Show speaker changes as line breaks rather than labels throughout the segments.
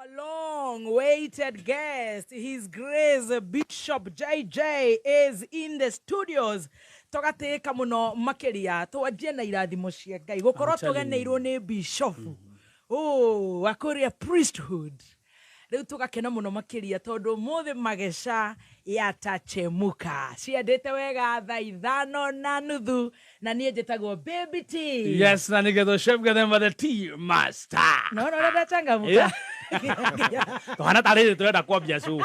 Our long-awaited guest, His Grace Bishop JJ, is in the studios. Togateka muno makeria, tuwajie na irathimo cia Ngai. Gukorwo tugeneirwo ni Bishop. Oh, akoria priesthood. Riu tugakena muno makeria tondu muthe Magesha yatachemuka. Ciendete wega thaa 5:30 na nie njitagwo Baby T.
Yes, na nigetho chef gathemba the tea master.
No, renda changamuka.
Tuhana tariri turenda kwambia show.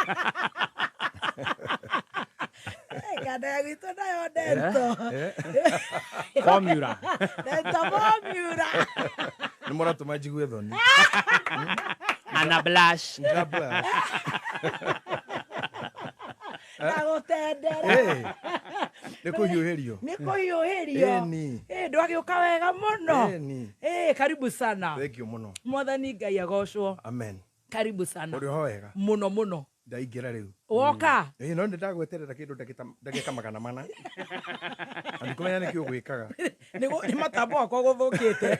Kada gitu nayo dento.
Formula.
Dento formula.
Nimora tumajigue thoni.
Ana blush.
Nagutendera.
Nikuhiuhirio.
Eni. Ndwagiuka wega muno.
Eni.
Karibu sana.
Thank you muno.
Mwathani Ngai agocwo.
Amen.
Karibu sana.
Uri ho wega.
Muno.
Ndaingira riu.
Woka.
No ndagweterera kindu ndagika magana mana. Andikumenya niki ugwikaga.
Ni matambo akwa guthukite.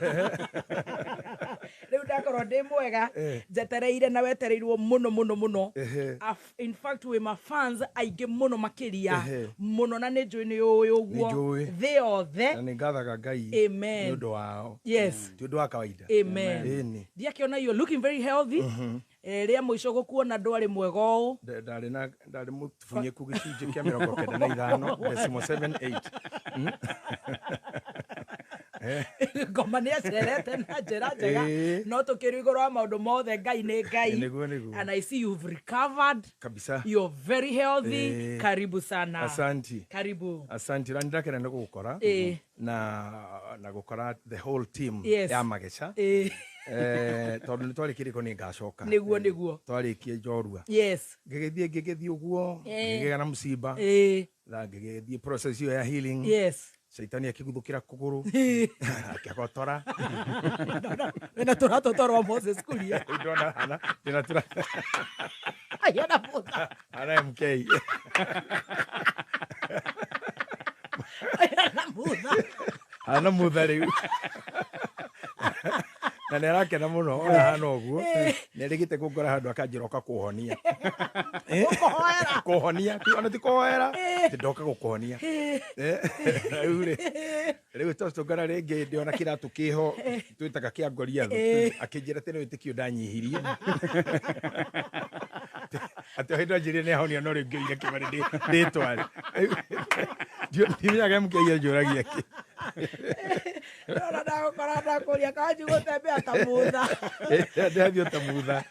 Riu ndakorwo ndi mwega. Njetereire na wetereirwo muno. In fact we my fans aige muno makiria. Muno na njui ni uyu guo. They all there.
Na ngathaga Ngai.
Amen.
Ni undu wao.
Yes.
Ti undu wa kawaida.
Amen. Ndiakiona you looking very healthy. Ria muico gukuona ndwari mwega u.
Ndari mufunye ku gicunje kia 95 decimal 78.
Ngoma nĩ acerete na njĩra njega no tũkĩrĩ igũrũ wa maũndũ mothe Ngai nĩ Ngai. And I see you've recovered
kabisa.
You're very healthy. Karibu sana.
Asante.
Karibu.
Asante. Na ndakena nĩ gũgũkora na gũkora the whole team ya Magesha. Tondu nĩ twarĩkĩrĩko nĩ ngacoka.
Nĩguo.
Twarĩkie njorua.
Yes.
Ngĩgĩthiĩ ũguo. Ngĩgĩa na mũciba. Ngĩgĩthiĩ process ya healing.
Yes.
Shaitani akiguthukira kuguru akagotora
na turatotorwa Moses kulia
ndona hana ndina
ayana puta
ana MK ana muthari na nerakena muno ona hana uguo nerigite kungora handu akanjiroka kuhonia kuhonia ona ti kuhoera ndoka gukuhonia riu tostongara ringi ndiona kiratu kiho twitaga kia Goliath akinjira tene witikio ndanyihirie ati hindo njiri ne honia no ringiire kimari nditwari ndimenyaga mkeia njuragia ki
Ora dago karata kuria kaji gutembea tamutha.
Ndio tamutha.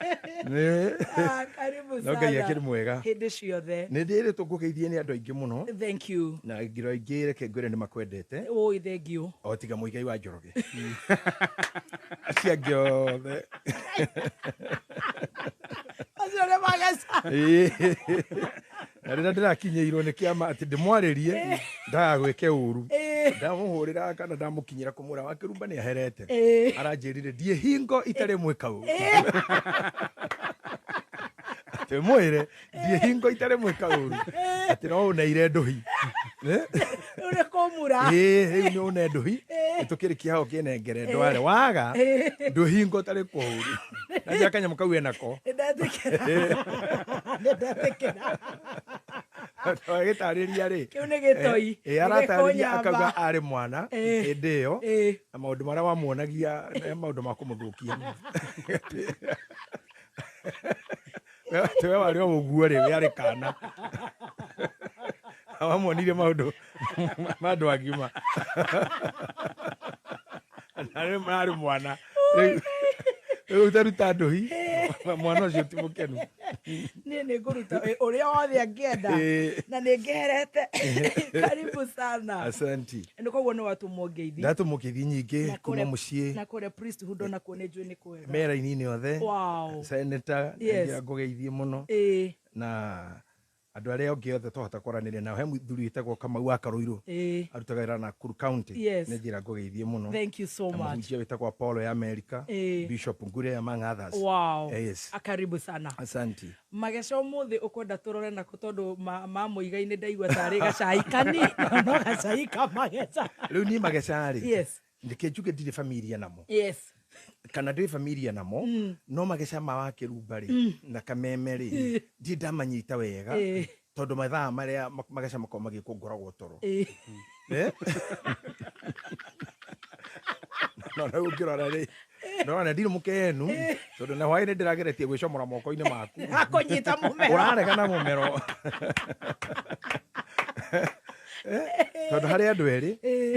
Karibu sana.
Ngai akiri mwega.
Hindi ciothe.
Ni ndire tugugeithie ni andu aingi muno.
Thank you.
Na ngiro ingire ke ngwire ni makwendete.
Oh, thank you.
O tiga muigai wa Njoroge. Acia giothe.
Azore Magesha.
Rĩrĩa ndĩrakinyĩirwo nĩ kĩama atĩ ndĩmwarĩrie ndagagwĩke ũru ndamuhũrĩra kana ndamukinyĩra kũmũra wa kĩrumba nĩ aherete aranjĩrire ndiĩ hingo itarĩ mwĩka ũru atĩ mwĩre ndiĩ hingo itarĩ mwĩka ũru atĩ no ũneire ndũhi
uri kũmũra
rĩu nĩ ũne ndũhi tũkĩrĩkia hau kĩnengere ndware waga ndũhingo tarĩ kwa ũru na njia kanyamũ kau enako
ndathikĩra
Gĩtarĩria rĩ
kĩu nĩ gĩtoi
aratarĩria akauga arĩ mwana hĩndĩ ĩyo na maũndũ marĩa wamuonagia maũndũ ma kũmũthũkia we warĩ o ũguo rĩ we arĩ kana wamuonirie maũndũ ma andũ agima arĩ mwana rĩu utaruta ndũhi mwana ũcio ti mũkenu
niĩ nĩ ngũruta ũrĩa wothe angĩenda na nĩ ngĩherete. Karibu sana.
Asante.
Nĩ koguo nĩ watũmwo ngeithi
ndatũmwo ngeithi nyingĩ kuma mũciĩ
na kũrĩa priesthood ona kuo nĩ njũĩ nĩ kwega
mera-inĩ othe.
Wow.
Senator ngũgeithie mũno na andu aria onge othe tohota kwaranĩria nao he mũthuri witagwo Kamau wa Karuiru arutaga wĩra na Nakuru County nĩ njĩra ngũgeithie mũno.
Thank you so much.
Mũhunjia wĩtagwo Apollo ya America Bishop Ngure among others.
Wow.
Yes.
Akaribu sana.
Asante.
Magesha ũmũthĩ ũkwenda tũrore nako tondũ ma mũigai-inĩ ndaigua tarĩ gacai kanini no gacai ka Magesha.
Rĩu niĩ Magesha rĩ
yes
ndike njuge ndirĩ familia namo.
Yes.
kana ndĩ familia namo no Magesha mawakĩrumba rĩ na Kameme rĩ ndi ndamanyita wega tondũ mathaa marĩa Magesha makoo magĩkũngũragwo toro no rĩu ũngĩrora rĩ ndona ndirĩ mũkenu tondũ na hwaĩ nĩ ndĩrageretie gwĩcomora moko-inĩ maku
akũnyita mũmero
ũraregana mũmero tondũ harĩ andũ erĩ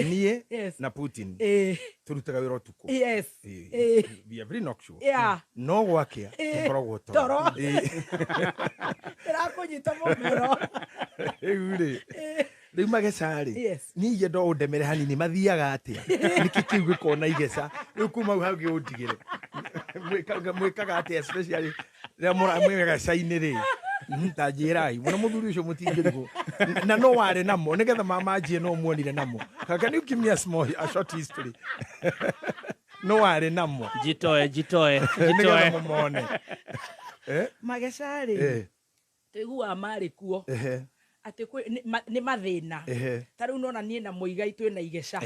niĩ na Putin turutaga wĩra ũtukũ we are very nocturnal no gwakĩa tũkoragwo toro
ĩrakũnyita mũmero
rĩu Magesha rĩ niĩ ndo ũndemere hanini mathiaga atĩa nĩkĩ kĩu gĩkona Igesha rĩu kuma hau gĩũndigĩre mwĩkaga atĩa especially rĩrĩa Magesha-inĩ rĩ ntanjĩrai mũno mũthuri ũcio mũtingĩrigwo na no warĩ namo nĩgetha mamanjie no muonire namo can you give me a short history no warĩ namo
jitoe
nĩgetha mũmone
Magesha rĩ tũiguaga marĩ kuo atĩ nĩ mathĩna ta rĩu nona niĩ na Mũigai twĩna Igesha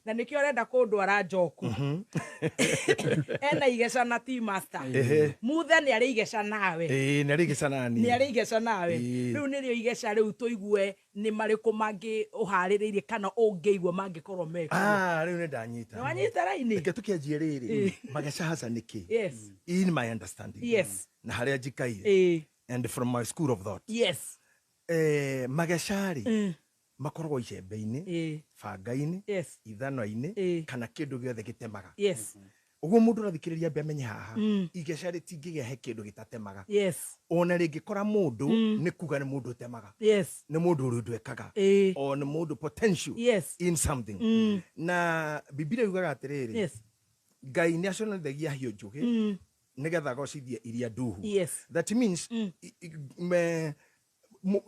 na nĩkĩo arenda kũndwara Njoku ena Igesha na T-Master muthe nĩ arĩ Igesha nawe
nĩ arĩ Igesha nani
nĩ arĩ Igesha nawe rĩu nĩrĩo Igesha rĩu tũigue nĩ marĩkũ mangĩ ũharĩrĩirie kana ũngĩigua mangĩkorwo meka
rĩu nĩ ndanyita
wanyita raini
reke tũkĩanjie rĩrĩ Magesha hasa nĩkĩ in my understanding na harĩa njikaire and from my school of thought Magesha rĩ makoragwo icembe-inĩ banga-inĩ ithano-inĩ kana kĩndũ gĩothe gĩtemaga ũguo mũndũ ũrathikĩrĩria mbe amenye haha Igesha rĩtingĩgĩa he kĩndũ gĩtatemaga ona rĩngĩkora mũndũ nĩ kuga nĩ mũndũ ũtemaga nĩ mũndũ ũrĩ ũndũ ekaga o nĩ mũndũ potential in something na Bibilia yugaga atĩrĩrĩ Ngai nĩ aconithagia hiũ njũgĩ nĩgetha agocithie iria nduhu that means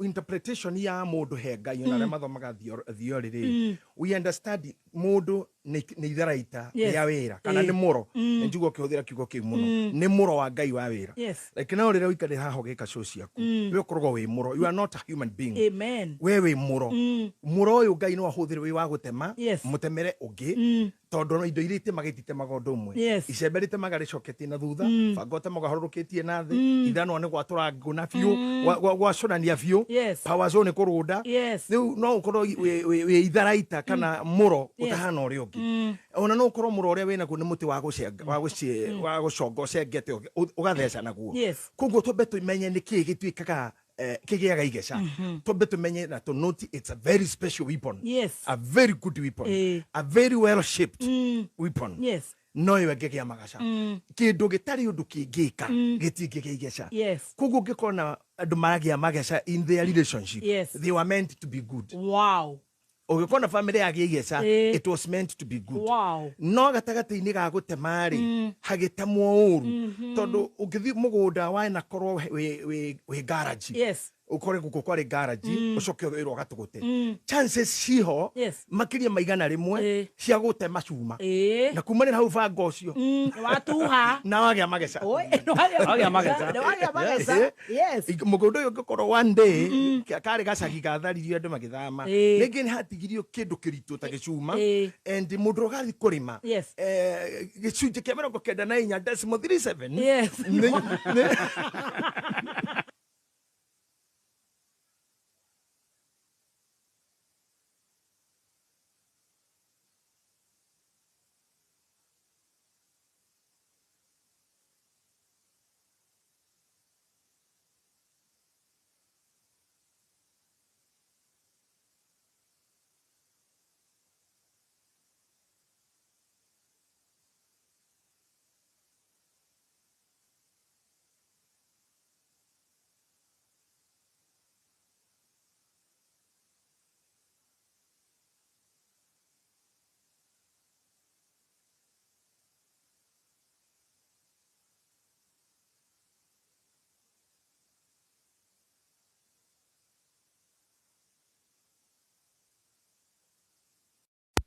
interpretation ya mũndũ he Ngai ona arĩa mathomaga theory rĩ we understand mũndũ nĩ itharaita ya wĩra kana nĩ mũro njugo kĩhũthĩra kiugo kĩu mũno nĩ mũro wa Ngai wa wĩra like no rĩrĩa ũikarĩra haha ũgĩka show ciaku we ũkoragwo wĩ mũro you are not a human being we wĩ mũro mũro ũyũ Ngai no ahũthĩre wĩ wa gũtema mũtemere ũngĩ tondũ indo iria itemaga ititemaga ũndũ ũmwe icembe rĩtemaga rĩcoketie na thutha banga ũtemaga harũrũkĩtie na thĩ ithano nĩ gwatũra ngũna biũ gwacũrania biũ power zone kũrũnda rĩu no ũkorwo wĩ itharaita kana mũro ũtahana ũrĩa ũngĩ ona no ũkorwo mũro ũrĩa wĩnaguo nĩ mũtĩ wa gũconga ũcengete ũgatheca naguo koguo twambe tũmenye nĩkĩĩ gĩtuĩkaga kĩgĩaga Igesha twambe tũmenye na tũnoti it's a very special weapon a very good weapon a very well shaped weapon no yo ngĩgĩa Magesha kĩndũ gĩtarĩ ũndũ kĩngĩka gĩtingĩgĩa Igesha koguo ngĩkona andũ maragĩa Magesha in their relationship they were meant to be good ũgĩkona family ya Igesha it was meant to be good no gatagatĩ-inĩ ga gũtema rĩ hagĩtemwo ũru tondũ ũngĩthiĩ mũgũnda wanakorwo wĩ garage ukore guko kwari garage ucoke wĩrwo gatũgũte chances ciho makĩria maigana rĩmwe cia gũtema cuma na kumanĩra hau banga ũcio
watuha
na wagĩa Magesha
wagĩa
Magesha
mũgũnda ũyũ ũngĩkorwo one day karĩ gacagi gatharirio andũ magĩthama rĩngĩ nĩ hatigirio kĩndũ kĩritũ ta gĩcuma and mũndũ ũgathiĩ kũrĩma gĩcunjĩ kĩa 94.37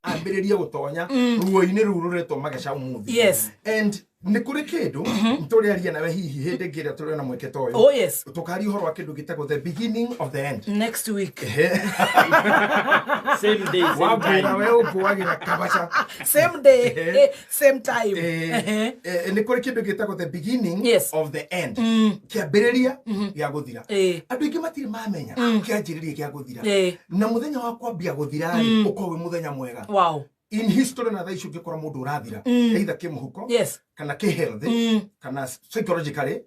ambĩrĩrie gũtonya ruo-inĩ rũu rũretwo Magesha ũmũthĩ and nä kå rä kä ndå tå rä aria nawe hihi hä ndä ngä rä a tå rä ona mweke ta å
Oh yes.
tå kari å horo wa kä ndå gä tagwo the beginning of the end
Next week.
Same day, same
wambä
time.
ra we å ngå agä ra kabaca
Same day, same time.
nä kå rä kä ndå gä tagwo the beginning
Yes.
of the end kä ambä rä ria gä a gå thira
Eh.
andå aingä matirä mamenya kä anjä rä ria gä a gå thira
Eh.
na må thenya wa kwambia gå thira rä å korwo wä må thenya mwega
Wow.
in history na thaa icio ũngĩkora mũndũ ũrathira either kä må huko
Yes.
kana kä healthy kana psychologically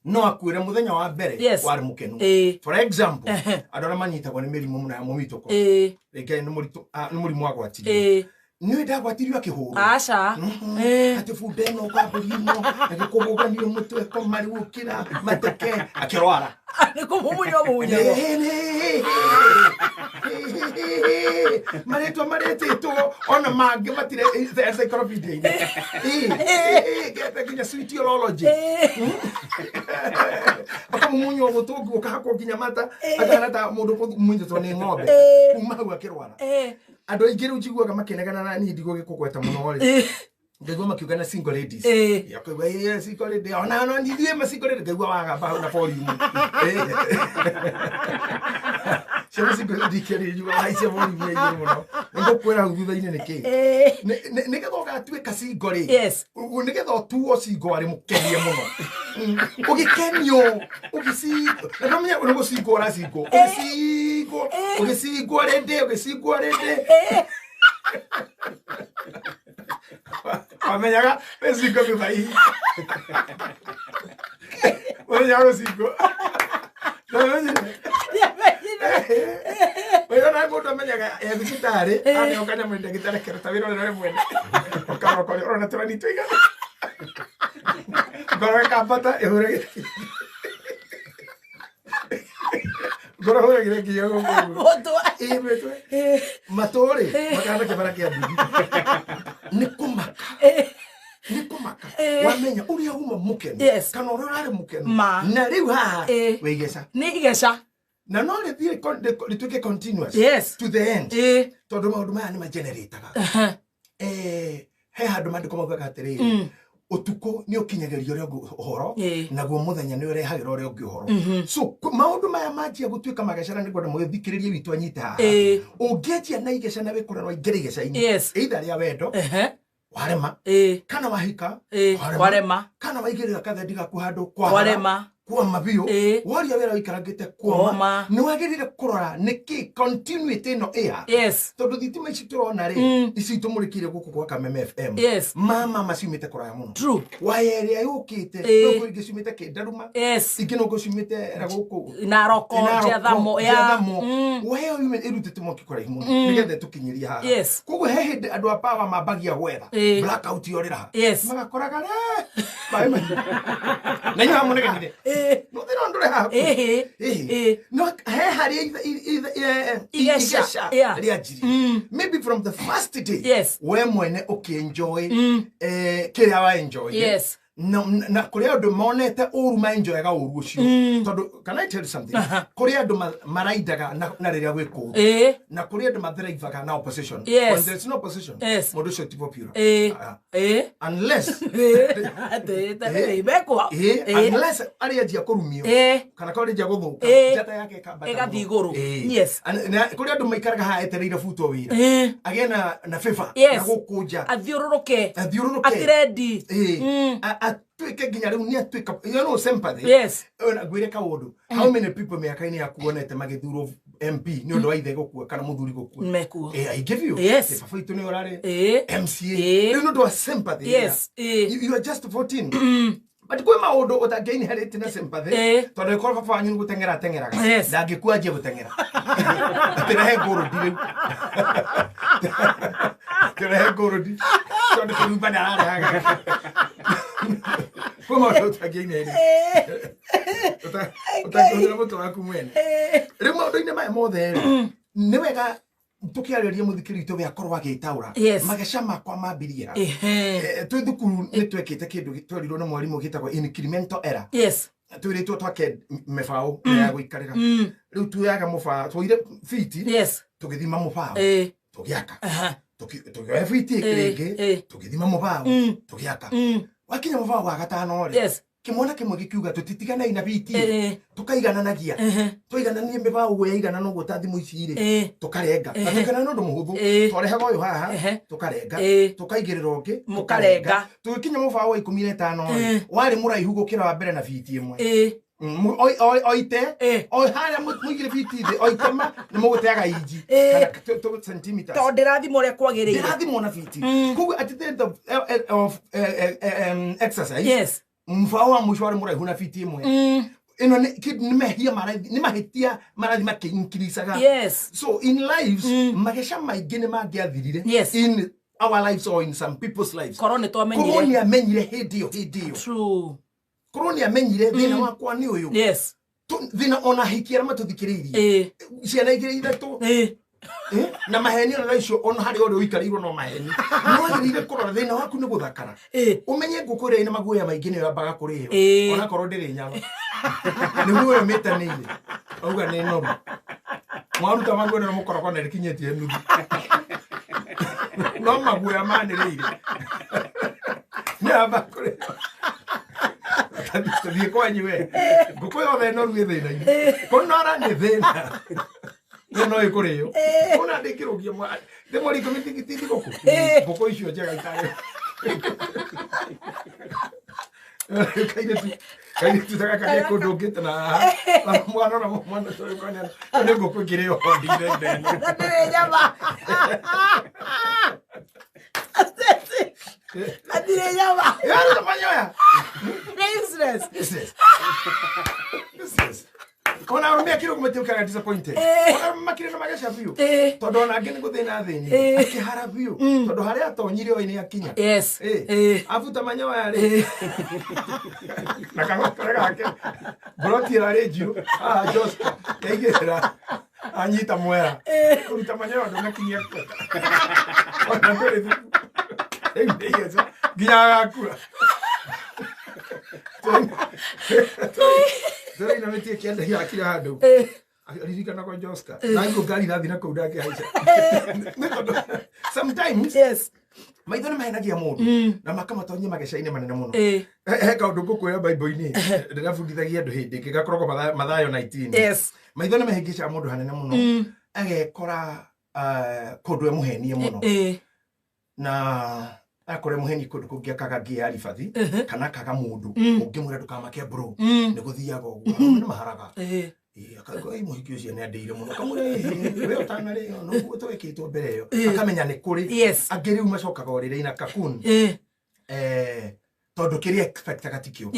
no akuĩre mũthenya wa mbere
Yes.
warĩ mũkenu
Eh.
for example andũ arĩa manyitagwo nĩ mĩrimũ mũno ya mũmitũko
Eh.
rĩngĩ nĩ mũrimũ wagwatirio
Eh.
nĩ ndagwatirio akĩhũrwo
Acha. Eh.
atä bunda ä no kwambä no agä kå må ganio må twe ko marä gå kä ra mateke akä rwara
Niko mumunyo mumunyo.
marä twa marä tä two ona mangä matirä encyclopedia-inä gete nginya switiology akamumunywo gå tå ngå kahakwo nginya mata akahana ta må ndå må munyätwo nä ng'ombe kuma hau akä rwara andå aingä rä u njiguaga makä negana na niä ndigå gä kå gweta må no rä ngaigua makiuga na single ladies akaigua single lady ona no ndithiä ma single lady ngaigua wagamba hau na volume ciana single lady kĩrĩ njiguaga haicia volume ya igũrũ mũno nĩngũkwĩra hau thutha-inĩ nĩkĩ nĩgetha ũgatuĩka single rĩ nĩgetha ũtuo single arĩ mũkenie mũno ũgĩkenio ũgĩcingwo na menya nĩ gũcingwo ũracingwo ũgĩcingwo rĩndĩ wamenyaga wecingo thutha-inĩ wamenyaga gũcingwo wĩrona mũndũ amenyaga thibitarĩ aneo kanyamũ ndagĩtarĩ kĩruta wĩra ũrĩa mwene ũkarokori ũrona tũrani tũigana ngoro ĩkambata ĩhũre ngoro hũragĩre nginya gũkũ matũ rĩ makahana kĩbara kĩa nduthi nĩ kũmaka wamenya ũrĩa uma mũkenu kana ũrĩa ũrarĩ mũkenu na rĩu haha wĩ igeca
nĩ igeca
na no rĩtuĩke continuous to the end tondũ maũndũ maya nĩ magenerataga he handũ mandĩko maugaga atĩrĩrĩ ũtukũ nĩ ũkinyagĩria ũrĩa ũngĩ ũhoro naguo mũthenya nĩ ũrehagĩra ũrĩa ũngĩ ũhoro so maũndũ maya manjia gũtuĩka magecana nĩ kwenda mũgĩthikĩrĩrie witũ anyite haha ũngĩenjia na igeca na wĩkũrerwo ingĩrĩ igeca-inĩ either rĩa wendo warema kana wahika
warema
kana waigĩrĩra kathendi gaku handũ warema kuoma biũ woria wĩra ũikarangĩte kuoma nĩ wagĩrĩire kũrora nĩkĩ continuity ĩno ĩha tondũ thitima ici tũrona rĩ ici tũmũrĩkire gũkũ gwa Kameme FM mama maciumĩte kũraya mũno waya ĩrĩa yũkĩte no ingĩ ciumĩte Kĩndaruma ingĩ no ciumĩte gũkũ
Naroko Njathamo
waya ĩrutĩte mwaki kũraihu mũno nĩgetha tũkinyĩrie haha koguo he hĩndĩ andũ a power mambagia gwetha blackout yorĩra magakoraga maĩ na inyuĩ hamũnegenire no they don't do that no he hari igesha maybe from the first day we mwene ukienjoy kĩrĩa wa enjoy na kũrĩa andũ monete ũru ma enjoyaga ũru ũcio tondũ can I tell you something kũrĩa andũ maraidaga na rĩrĩa gwĩ kũru na kũrĩa andũ mathrivaga na opposition when there is no opposition mũndũ ũcio ti popular unless unless arĩanjia kũrumio kana kũrĩanjia gũthũka njata yake
ĩgathiĩ igũrũ
kũrĩa andũ maikaraga haha etereire butwo wĩra agĩe na favor na gũkũnja
athiũrũrũke atirendi
atuĩke nginya rĩu nĩ atuĩka you know sympathy ngwĩre kaũndũ how many people mĩaka-inĩ yaku wonete magĩthurwo MP nĩ ũndũ wa ithe gũkua kana mũthuri gũkua I give you baba itũ nĩ ũrarĩ MCA rĩu nĩ ũndũ wa sympathy you are just 14 but kwĩ maũndũ ũtangĩinherĩte na sympathy tondũ ĩkorwo baba wanyu nĩ gũteng'era ateng'eraga ndangĩkua anjie gũteng'era atĩrehe ngũrũndi rĩu atĩrehe ngũrũndi tondũ kĩrumba nĩ ararehaga kwĩ maũndũ ũtangĩinherĩte ũtangĩhũthĩra mũtwe waku mwene rĩu maũndũ-inĩ maya mothe nĩ wega tukiarĩria mũthikĩri witũ we akorwo agĩtaũra mageca makwa mambirie twĩ thukuru nĩ twekĩte kĩndũ twerirwo nĩ mwarimũ gĩtagwo incremental error twĩrĩtwo twake mĩbaũ ya gũikarĩra rĩu tuoyaga mũbaũ twoire biti tũgĩthima mũbaũ tũgĩaka tũkĩoya biti rĩngĩ tũgĩthima mũbaũ tũgĩaka wakinya mubao wa gatano ri kimwana kimwe gikiuga tutitigana ina biti tukaigananagia twigananie mibao gwe igana no guta thimu ici ri tukarenga tukana no ndumuhuthu twarehaga uyu haha tukarenga tukaigirira ungi mukarenga tukinya mubao wa 15 ri wari muraihu gukira wa mbere na biti imwe oite haria muigire biti thi oitema ni muguteaga inji kana 2 cm
to ndirathimo ria kwagirire
ndirathimo na biti kugu at the end of exercise mfao wa mwisho wari muraihu na biti imwe ino ni mehia ni mahitia marathi makinkirisaga so in lives magesha maingĩ nĩ mangiathirire in our lives or in some people's lives
korone twamenyire
korone amenyire hindi
true
korone amenyire thina wakwa ni uyu thina ona hikiara matuthikiririe ciana igire ithatu na maheni ona icio ona hari ore uikarirwo no maheni no ngirire kurora thina waku ni guthakara umenye ngukure ina maguoya maingi ni yambaga kuriyo ona korwo ndiri nyama ni muoyo metanire auga ni noru mwaruta maguoya no mukoroko na rikinyetie nuthu no maguoya manirire ni yamba kuriyo tadi kwanyu we ngukuyo the noru thina konora ni thina no ikuriyo ona ndikirugia mwa ndemori komitikiti goku boko icio njega itayo kaire tu taka kare ko dogete na mwana to yukanya ne goku kireyo ndire ndene nyama adire nyama yaro manyoya useless ona rumia kiro kumetuka disappointed ona makire no magesha view todo na ngene guthina thini akihara view todo hari atonyire o ini akinya afuta manyawa yari nakangokora gake brotira reju just kaigera anyita mwera kuruta manyawa ndo nakinya ona kweli yeso ginya gakura Zero ina metie kienda hiya kila hado. Alirika kwa Joska. Na hiyo gari rathi na kuda yake haisha. Sometimes maithona mahenagia mundu na makama tonye magesha-ini manene muno. Ka undu ngukwira Bible-ini ndirabundithagia andu hindi gigakorwo Mathayo 19. Maithona mahengisha mundu hanene muno. Agekora kundu emuhenie muno. Na akore muheni kundu kungia kaga arifathi kana kaga mundu ungimwira ndukamake bro ni guthiaga uguo ni maharaga akago ai muhikio cia ni andeire muno kamure we utana ri no guto wekitwo mbere yo akamenya ni kuri angiri umacokaga orire ina kakun tondu kiri expectaga tikio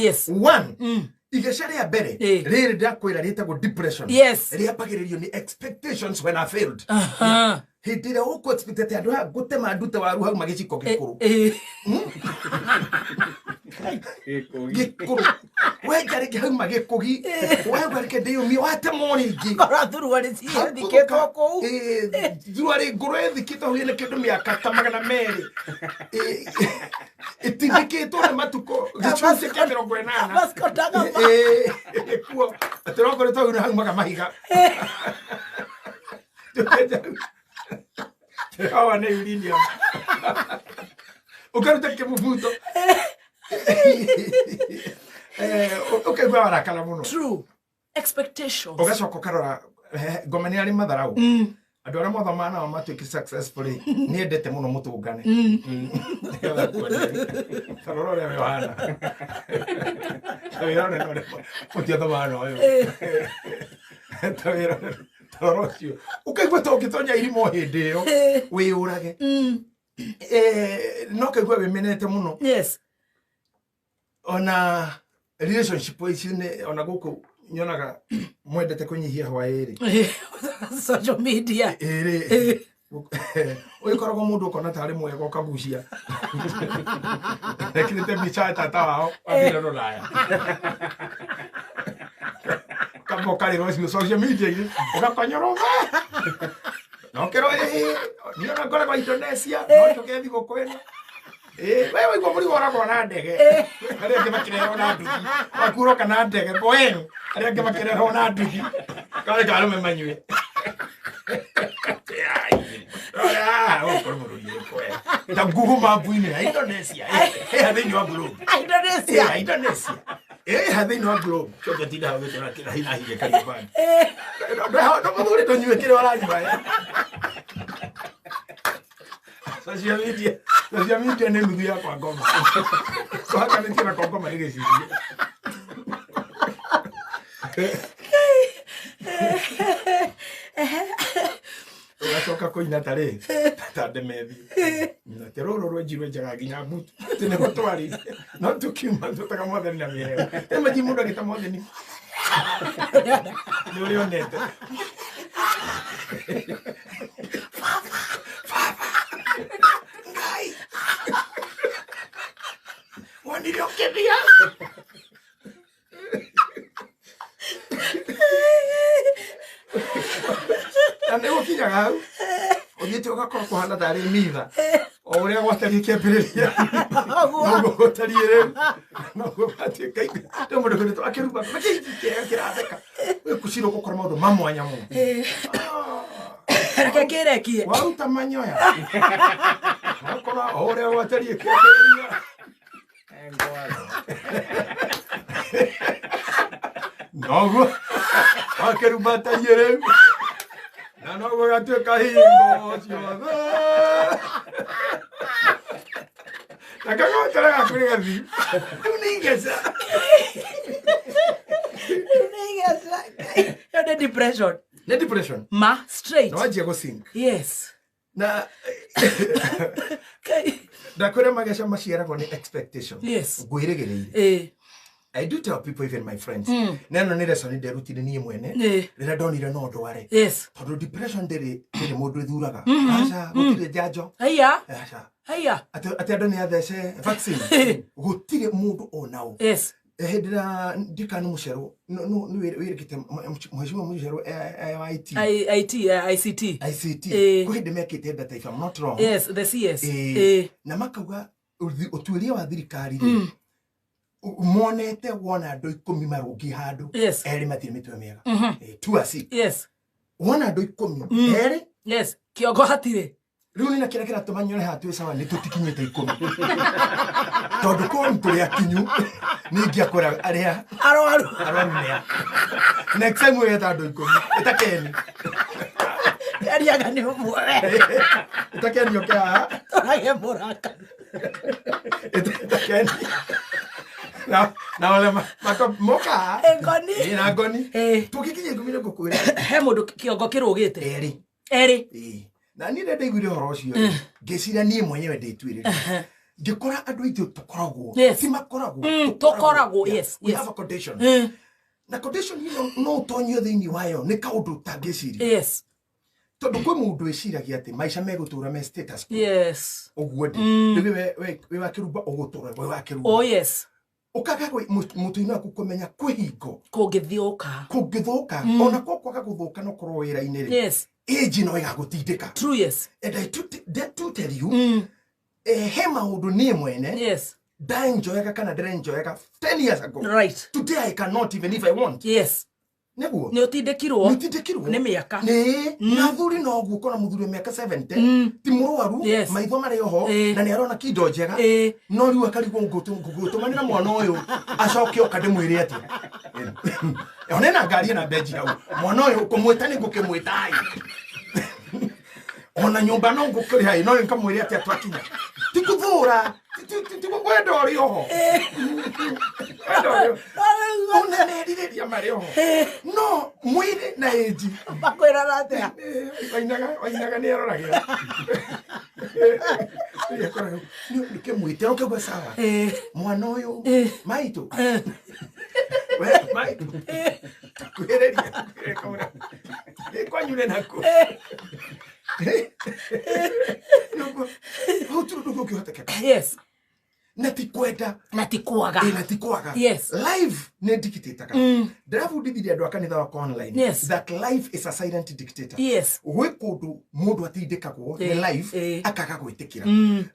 one igesha ria mbere riri ndakwira ritagwo depression riambagiririo ni expectations when I failed hitire uko expected andu ha gutema ndute waru hau magiciko gikuru gikuru we jarike hau magikugi we garike ndio mi wate moringi arathuru wari thiketwo ko zuari ngure thiketwo hu ne kindu miaka tamagana meri itindiketwo na matuko gichuse kya 80 baskotaga kuo atirokore to hau maga mahiga hawa ne ulinia ukaruta kemuvuto okay kwa barakala muno
true expectations
ugacoka karora ngomeni ari matharau andu ara mothamana matuiki successfully ni endete muno mutungane taroro le yohana tawira no putia thamano ayo tawira Torosio. Ukaigwa to gitonya irimo hindi yo. We urage. No kaigwa bemenete muno. Ona relationship icine ona guku nyonaga mwendete kunyihia hwairi.
Social media.
Uikorogo mundu ukona tari mwega ukagucia. Ekirite bicha tata wao abira no laya. Kamo kali rosi social media ukakonyoroma no kero niyo nakora kwa Indonesia no choke thigo kwena wewe iko muri wora kona ndege ari ake makirero na ndugi akuro kana ndege boen ari ake makirero na ndugi kale kale memanywe Oh, the Google map in Indonesia. Have they no globe? Indonesia. Have they no globe? So that did have it on a Caliban. Don't you get all right? Social media name we are going. So I can't get a concomer legacy. Unatoka kuina tare tade mebi na teroro roji roja ginya butu tene kotwari no tukima tutaka mother na mie tema jimuda kita mother ni Leonete ngai wani rokeria ande ukinya gau ogite ugakora kuhana tari mitha o uria gwatari kiambiriria no gutari ire no gutari kai to mundu kundu akiruba kiratheka we kushiro gukora maundu mamwanya mu
Kerekie
waruta manyoya akora o uria gwatari kiambiriria no akiruba tayire no voy a tu cahingo, ciudad. La cago te la frega así. Unigasa.
The depression.
The depression.
Ma straight.
No aje go sing.
Yes.
Na da kore magesha mashira ko ni expectation.
Yes.
Guiregere. I do tell people, even my friends, neno nire soni de routine ni mwene, nire donire no doare.
Yes.
Todo depression dere modu duraga. Asha, gutire jajo.
Haya.
Asha.
Haya.
Ate adoni adese vaccine. Gutire modu onao.
Yes.
Hedra dika no mushero. No we kite mheshimiwa mushero ICT. Ko hede make it that if I'm not wrong.
Yes, the CS.
Na makauga otueria wa thirikari. Monete wona do ikomi marugi hadu eri matire mitwe mega tu asi wona do ikomi eri
kiogo hatire
riu ni na kira tumanyore hatu sawa ni tutikinyete ikomi tondu ko nturi akinyu ni ngiakora aria
aroaru
next time we ta do ikomi itakeni
eri agani mwe
itakeni yoka
torage boraka
itakeni na wale moka
engoni
na goni tukikinye kumire gukwira
he mundu kiongo kirugite eri
na ni ndende igwire horo cio ngecira nie mwenyewe nditwire ngikora andu aithu tukoragwo ti makoragwo
tukoragwo
we have a condition na condition no tonyo thini wayo ni kaundu tangiciri tondu kwi mundu eciragia ati maisha megutura me status uguo ndi we wakiruba ugutura we wakiruba ukaga mutuina kukomenya kwihingo
kungithioka
ona kwaga guthuka no korwo wira-ini ri age no igagutindika
true
and I to tell you he maundu nie mwene njoyaga kana njoyaga 10 years ago today I cannot even if I want neguo
ni utindikirwo
ni
miaka
na thuri no guko na muthuri miaka 70 ti murwaru maitho mari oho na ni arona kindo njega no riu akarigwo ngutumanira mwana uyu acoke okade mwire ati onena ngari na beji hau mwana uyu kumwita ni ngukimwitai ona nyumba no ngukuri hai no nkamwire ati atwakinya ti kuthura ti kwenda ori oho ona nerireria mari oho no mwire na eji
bakwira rate
wainaga ni aroragia nikimwite okegwa sawa mwana uyu maitu we maitu kwereria kora kwanyure nako
natikwaga
live ne dictator drafu dithiri andu akanitha wa online that life is a silent dictator we kundu mundu atindikagwo ni live akaga gwitikira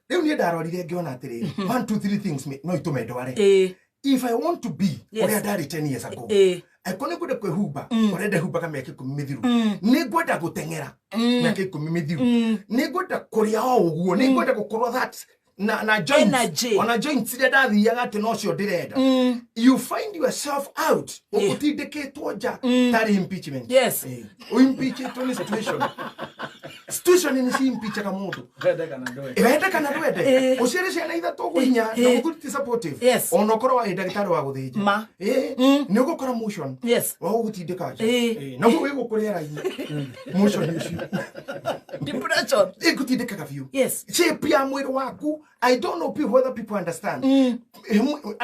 riu ni ndarorire ngiona atiri 1 2 3 things no itume ndware if I want to be where I died 10 years ago Aikone kuda kwe huba, orede huba kama yake kumithiru. Nigwenda gutengera, yake kumithiru. Nigwenda kuria oguo, nigwenda gukorwo that na joints. Ona joints ria dathi yaga te no cio direnda. You find yourself out. Ukutindikitwo nja tari impeachment.
Yes.
O impeach to ni situation. Situation ni si impeach ka mundu. Wenda kana ndwende. Ucire ciana ithatu guinya na guthuriti supportive. Ona korwo wa ndagitari wa guthinja. Ni ugukora motion. Wa gutindika nja. Na gwe gukurera ini. Motion icio.
Depression.
Gutindika ka view. Shape ya mwiri waku. I don't know whether people understand. I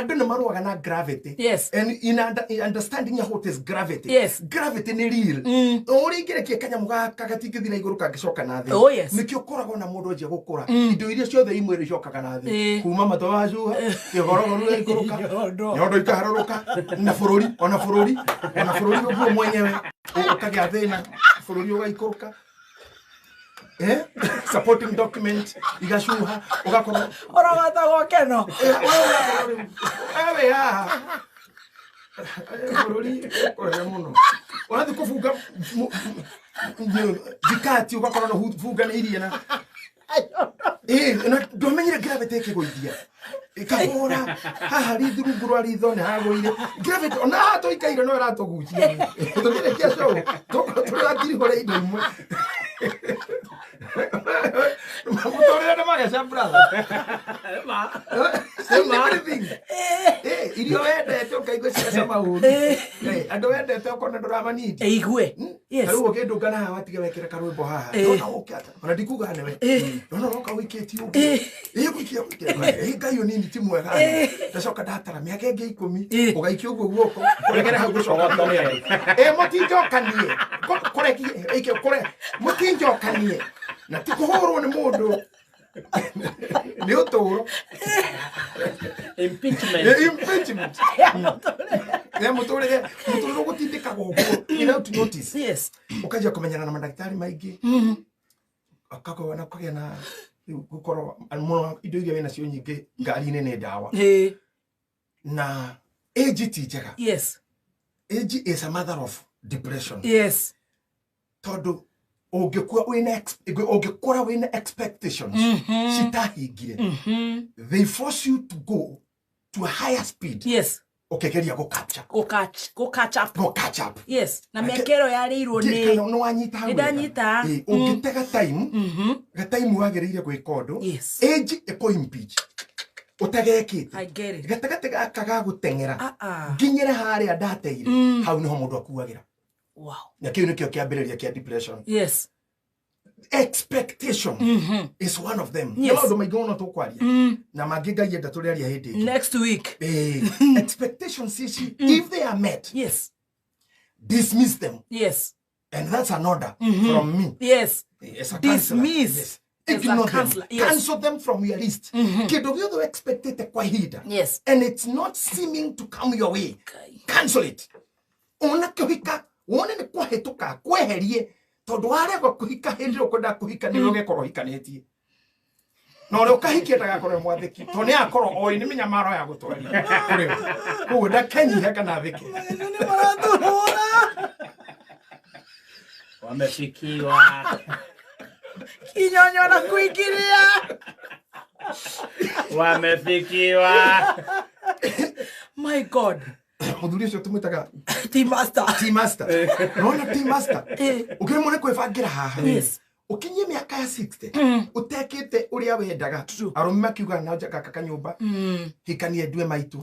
don't know na gravity. And in understanding what is gravity. Gravity ni real. Ori ngire ke kanya muga kagatigithira iguru kagicoka na thi. Nikio koragwo na mundu je gukura. Indo iria ciothe imwe icokaga na thi. Kuma mato wa cuha, kigorogoro iguruka. Nyondo ikaharuruka na bururi, ona bururi uguo mwenyewe. Ukagia thina, bururi ugaikuruka. Supporting document igashuha ugakora
oragata gokeno
bururi ko muno urathi kufuga dikati ugakora no fuga na iria na na domenyire gravity kiguithia ikahora haha ridhuruguru arithone hagoire gravity ona hato ikaire no ratogucia tugire kiaco turatiri hore indo imwe Mutoria na Magesha brother. Everything. Irio wendete ukaigwe cia maundu. Andu wendete ukona nduramanidi.
Igwe.
Karu ukindu kana hawa tige wekira karwimbo haha. Ndona ukata. Ona ndikuga newe. Ndona roka wiketi ugu. Gukia. Gayo nini timu wega. Ndacoka ndatara miaka ingi 10 ugaikio uguo guoko. Kuregera hau gucoka ndore. Mutinjokanie. Kurekie kure. Mutinjokanie. Na tikuhorwo ni mundu ni uturo impeachment ya mutore gutindika gogo without notice ukaja kumenyana na madaktari maingi akako na kugia na gukoro almo indo iria wena cio nyingi ngari nene dawa na age tijega age is a mother of depression todo ogekura wina expectations citahingire they force you to go to a higher speed ukegeria go catch up
na miakero yarirwo ni
no wanyita
ndanyita
ungitega time wagereire gwikondo age eko impeach utagekite gatagate kaga gutengera nginyere haria ndateire hau niho mundu akuagira.
Wow.
Na kiyo nikyo kiambiriria kia depression. Expectation is one of them. Maundu maingi muno tukwaria. Na mangi ngai enda turiaria hindi.
Next week.
Expectations if they are met. Dismiss them. And that's an order from me.
Dismiss.
Ignore them. Cancel them from your list. Kido gyo expected kwa hida. And it's not seeming to come your way. Cancel it. Ona kuhika wone ni kwahetuka kweherie tondu warego kuhika hindi ukwenda kuhika ni ugekorwo hikanetie no ri ukahikia ndagakorwo mwathiki to ni akorwo oi ni minyamaro ya gutwaria kuri kuo ndakenyihe kana thiki
ni maratuhura
wamefikiwa
kinyonyo na kuingiria
wamefikiwa
my god
muthuri ucio tumwitaga
team master
no team master ukimone kwebangira haha ukinyie miaka ya 60 utekite uria wendaga arumi makiuga na njaka kanyumba hikanie ndue maitu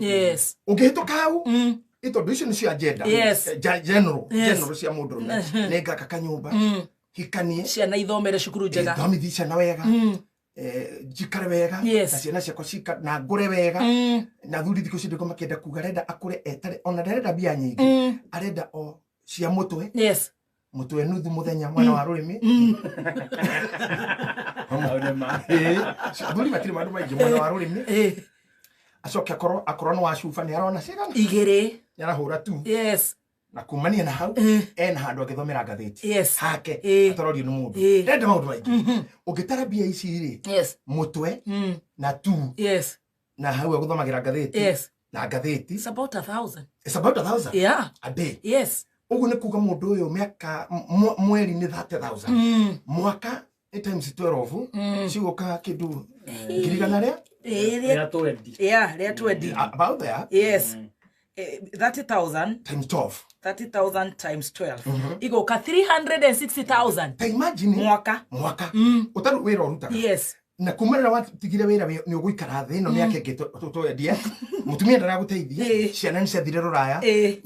ungihituka hau ito vision cia agenda general cia mundu nenga kanyumba hikanie
ciana ithomere cukuru njega
thomithia na wega jikare wega na ciana ciakwa cika na ngure wega na thuri thiko cindiko makenda kuga renda akure etare ona ndarenda bia nyingi arenda o cia mutwe mutwe nuthu muthenya mwana wa rurimi thuri makiri mandu maingi mwana wa rurimi acoke akorwo no wacuba ni arona cigana
igiri
yarahura tu na kumania na hau handu agithomera ngathiti hake atororio ni mundu renda maundu maingi ungitara bia ici ri mutwe na tu na hau aguthomagira ngathiti na ngathĩti.
It's about 1,000.
It's about 1,000?
Yeah.
A day?
Yes.
Ugu nĩ kuga mũndũ ũyũ mĩaka mweri nĩ 30,000. Mwaka times 12 cigũka kĩndũ ngirigana rĩa?
Rĩa 20.
Yeah, rĩa 20.
About there?
Yes. 30,000
times 12.
30,000 times 12. Igũka 360,000.
Ta imagine
mwaka.
Ũtarĩ wĩra ũrutaga.
Yes.
Na kumarĩra watigire wĩra nĩ ũgũikara thĩ ĩno mĩaka ĩngĩ twendia mũtumia ndaragũteithia ciana nĩ ciathire rũraya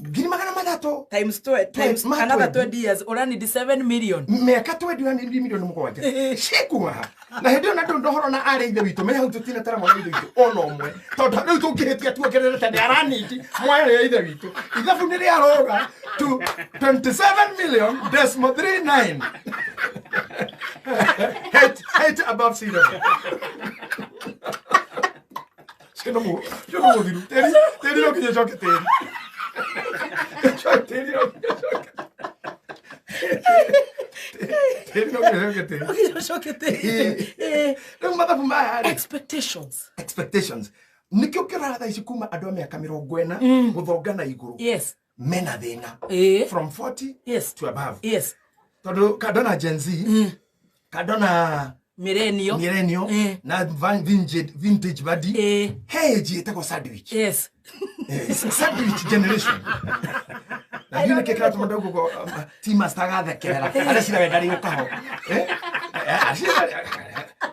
ngiri 300
times another 20 years ora need 7 million
mĩaka 20 milioni mũgwanja cikuma na hĩndĩ ĩyo na ndohoro na arĩ ithe witũ me hau tũtinatara mwana ithe witũ ona ũmwe tondũ rĩu tũngĩhĩtia tuongererete nĩ araniti mwana ithe witũ ithabu nĩ rĩaroga to 27 million decimal 39 height above sea level. Yo no digo, te digo que yo choque te. Expectations. Nikio kira tha ici kuma andu a miaka 40 guthongana iguru. Yes. Mena thina. From 40 to above. Yes. Tondu kadona Gen Z. Kadona millennial na vintage body hey jitako sandwich. Yes. Sandwich generation. Na yule kekera tumadogo go team astaga kera ala sina wedari ukaho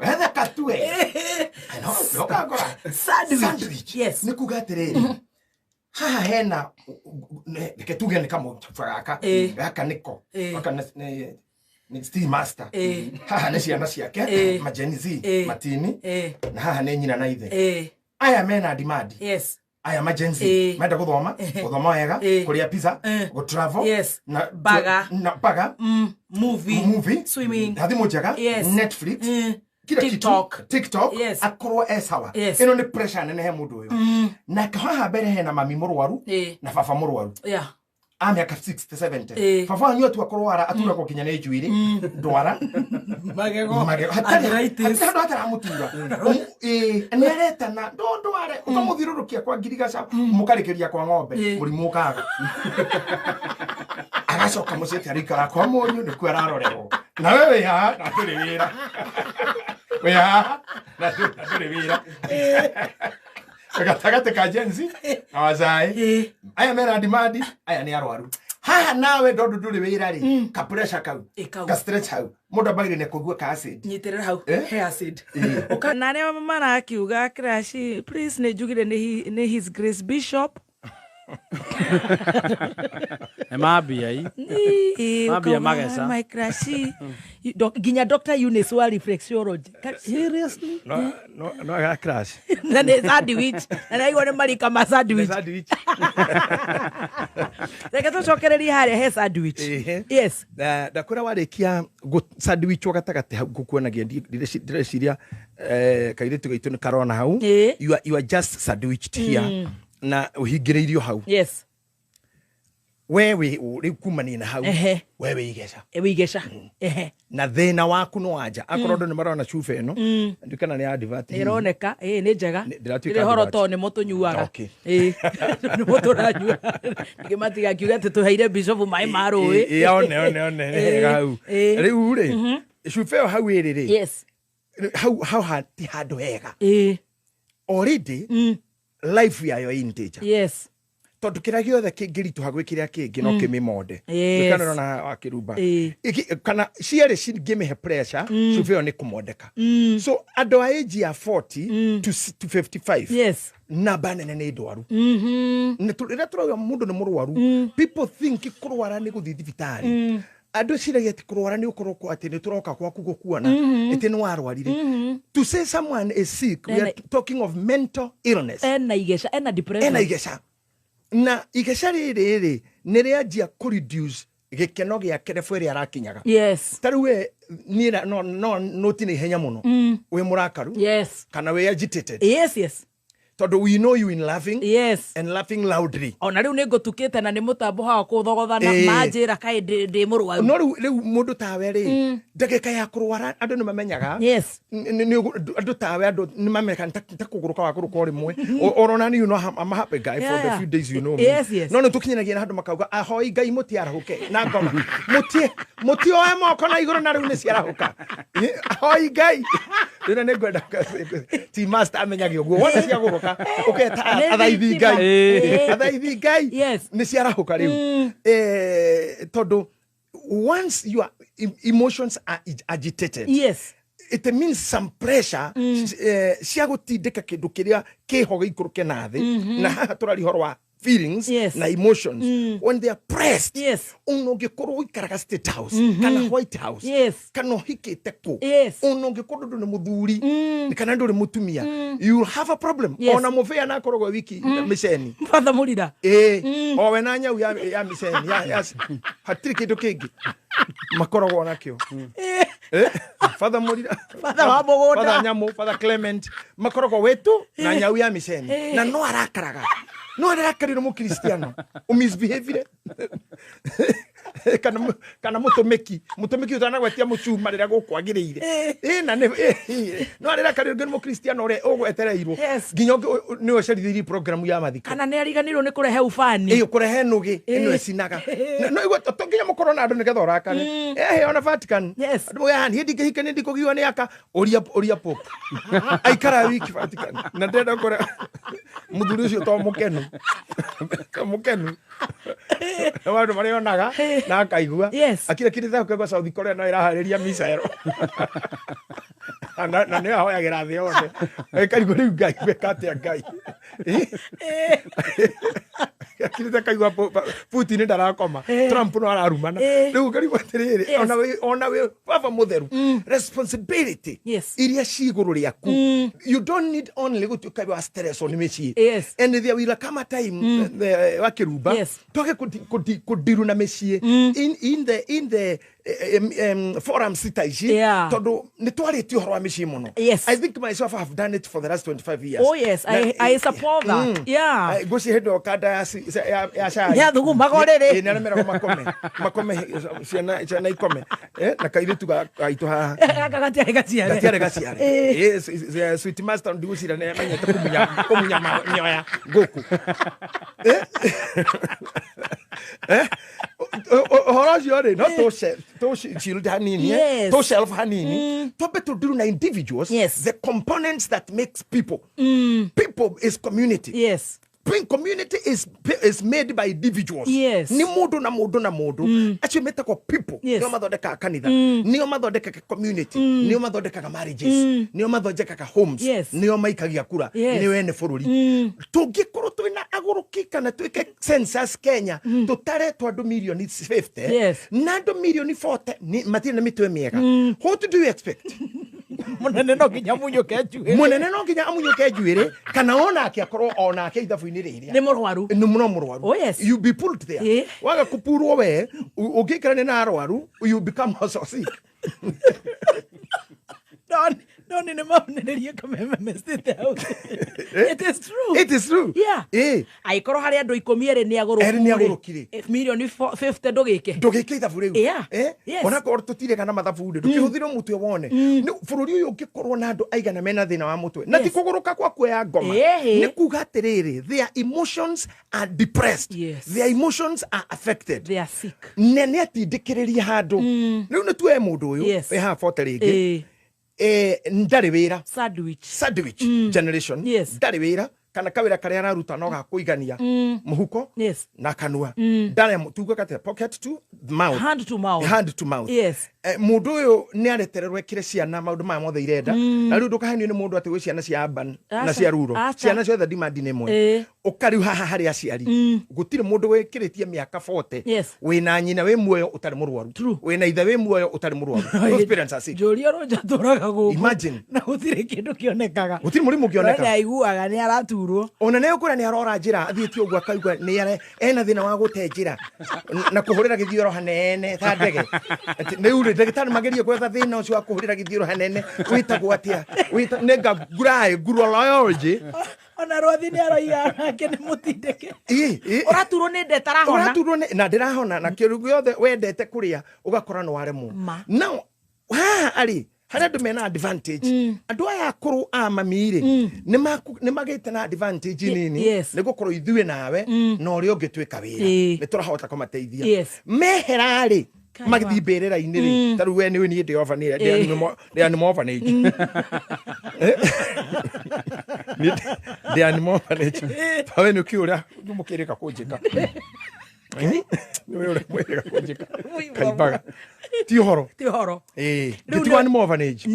whether katue no kagora sandwich. Yes. Nikugatereri haha hena niketuge nikamutfaka gaka niko aka ni Steve Master. Haha nĩ ciana ciake majenzi matini na haha nĩ nyina na ithe. Aya mena demand. Yes. Aya majenzi menda guthoma wega kuria pizza go travel na baga movie swimming na thimu njega Netflix TikTok akorwo sawa. Ino ni pressure nene he mundu uyu na haha mbere hena mami murwaru na baba murwaru. Yeah. Miaka 60 70 baba nyu atu akorwara atura ko kinya ne juire ndwara magego hatara mutura nereta na ndware ukamuthirurukia kwa ngirigaca mukarekeria kwa ng'ombe murimu kaga agacoka mucete arikara kwa munyu ni kwararorerwo na wewe ya na turi wira we ya na turi wira Gatagatĩ ka jenzi na wazai aya mera dimadi aya ni arwaru haha nawe ndondu nduri wira ri ka pressure kau ka stretch hau mundu bagire ne kugua ka acid nyiterera hau he acid ukana ne mama na akiuga crash please ne jugire ne his grace bishop Mabia Magesha my crash ginya Dr. Eunice wa reflexology seriously no I crash na ne sandwich na igone marika ma sandwich reka tucokereria hare he sandwich. Yes da kura warikia sandwich wagatagate hau gukuonagia direciria kairitu gaitu ni karona hau you are just sandwiched here na uhingireirio hau. Yes. Wewe uri kumani na hau wewe igesha na thina waku no anja akorodo ni marona chufe eno ndikana ni advert ironeka ni njega ire horoto ni mutunyuaga ni muturanyua ngimatiga kiuga tutuheire bishop mai marui one hau riu ri chufe hau iri. Yes. How hati hado hega already life yayo in danger. Yes. Tondu kira giothe kingiritu hagwe kiria kingi no kimimode kana na akiruba kana ciere cingimihe pressure cuveo ni kumondeka so ando age ya 40 to 55. Yes. Namba nene ni ndwaru ne turira turauga mundu ni murwaru people think kurwara ni guthi thibitari ando ciragia ti kurwara ni ukorwo kwa ati ni turoka kwaku gukuona eti ni warwarire to say someone is sick we are talking of mental illness ena igesha ena depression na igesha riri nirianjia ku reduce gikeno gia kerefwe arakinyaga. Yes. Taruwe ni no tini henya muno we murakaru. Yes. Kana we agitated. Yes. Tondu we know you in laughing.
Yes.
And laughing loudly.
Ona riu ningutukite na ni mutambo ha kuthogothana manjira kai ndi murwaru.
No riu mundu tawe ri ndagika ya kurwara andu ni mamenyaga.
Yes.
Ni andu tawe andu ni mamenyaga ntakuguruka wa kuruka rimwe. Orona ni you know I'm a happy guy for the few days you know me.
Yes, yes.
No tukinyanagia na andu makauga ahoi ngai mutiarahuke na ngoma. Muti oe moko na iguru na riu ni ciarahuka. Ahoi ngai. Ndina ne gwenda ti master amenyagio guo wona cia guruka uketa athaithi ngai athaithi ngai ni ciarahuka riu tondu once your emotions are agitated it means some pressure cia gutindika kindu kiria kihoga ikuruke na thi na haha turari horo wa feelings na emotions when they are pressed unongikorwo ikaraga state house kana white house kana hikite ku unongikorwo ndu ni muthuri kana ndu ni mutumia you have a problem ona muvea na korogwo wiki miceni
fatha murira
o we na nyau ya miceni ya hatiri kindu kingi makorogwo nakio father murira
father wa mugunda
father nyamu father Clement makorogwo wetu na nyau ya miceni na no arakaraga no arakarira mu Kristiano umisbehavior kana mutomeki utana gwetia muchuma rira gukwagiriire na no arakarira mu Kristiano ore ogwetereirwo nginya ni ocerithiri program ya mathiko
kana ni ariganirwo ni kurehe ufani
kurehe nugi ino esinaga no igwe tonginya mukoro na andu ni getha orakane ona Vatican andu ya hindi ngihike ni ndikugiwa ni aka oria pope aikara wiki Vatican na ndenda kore muthuri ucio to mukenu mukenu wandu marionaga na akaigua akira kiritha kwa South Korea no irahariria misero na ne ahoyagira thi yothe kaigua riu ngai bekate ngai kiritha kaigua Putin ndarakoma Trump no ararumana riu kaigua tiriri ona we baba mutheru responsibility iria ciguru riaku you don't need only gutuka wa stress on meci and there will come a time wakirumba toke kudiru na meci in the forum sitaishi tondu ni twariti uhoro wa meci muno I think myself I have done it for the last 25 years
I support that
gosi hedo kada ya sha
ya thugu magorere
na mera makome ciana ikome na kairitu gaitu ha gatiare gaciare sweet master ndigusira ne menyete kumunya nyoya goku horojo re no to shield hanini to self hanini to better do na individuals the components that makes people is community being community is made by individuals ni mundu na mundu actually meta ko people ni mathondeka kanitha ni mathondeka community ni mathondeka marriages ni mathondeka homes ni maikagia kura ni wene bururi tungikorwo twina aguruki kana twike census Kenya tutare twandu million 50 na andu million 40 ni matire na mitwe miega what do you expect munene no nginya amunyuke njuire kana ona akiakorwo ona akiithabu-ini riria
ni murwaru
you be pulled there waga kupurwo we ugikarane na arwaru you become also sick
don't in a moment Kameme state house
it is true
aikoro hari andu 10 ni agurukire million 50 ndugike
ithabu riu ona ko tutire kana mathabu ndi ndukihuthira mutwe wone ni bururi uyu ungikorwo na andu aigana mena thina wa mutwe na ti kuguruka kwa kuya ngoma ni kuga atiriri their emotions are depressed their emotions are affected
they are sick
ne atindikiriria handu riu ni tuwe mundu uyu ha fote ringi ndari wira sandwich generation ndari wira kana kawira karia araruta no gakuigania muhuko na kanua ndare tugo kate pocket to mouth hand to mouth mundu uyu ni aretererwe kire ciana maundu ma mothe irenda na riu ndukahenio ni mundu ati we ciana cia aban na cia ruro ciana ciothe demand ni mwe ukariu haha hari aciari gutire mundu wikiritie miaka 40 wina nyina we muoyo utari murwaru wina ithe we muoyo utari murwaru experience asi
joria roja turaga guku
imagine
na gutire kindu kionekaga
gutire murimu kioneka
ni aiguaga ni araturwo
ona ne ukura ni arora njira athieti ogwa kaigwa ni are ena thina wa gute njira na kuhurira githioro hanene ta ndege ne uri ndagitari magerie kwetha thina ucio wa kuhurira githioro hanene witagwo atia wita nega gurae gurology
ona rothi ni aroiga nake ni mutindeke uraturwo ni nde tarahona
uraturwo na ndirahona na kirugu yothe wendete kuria ugakora no waremo now ari haria ndu mena advantage andu aya akuru a mamire ni magite na advantage nini ni gukorwo ithuĩ nawe na uria ungitwika wira ni turahota kumateithia meherari magthi mbirira-ini ri taru we ni ndi orphanage ndi animal orphanage ndi animal orphanage pawe ni kiuria mukirika kunjika ni wewe mwega kunjika kaibaga ti horo ndi animal orphanage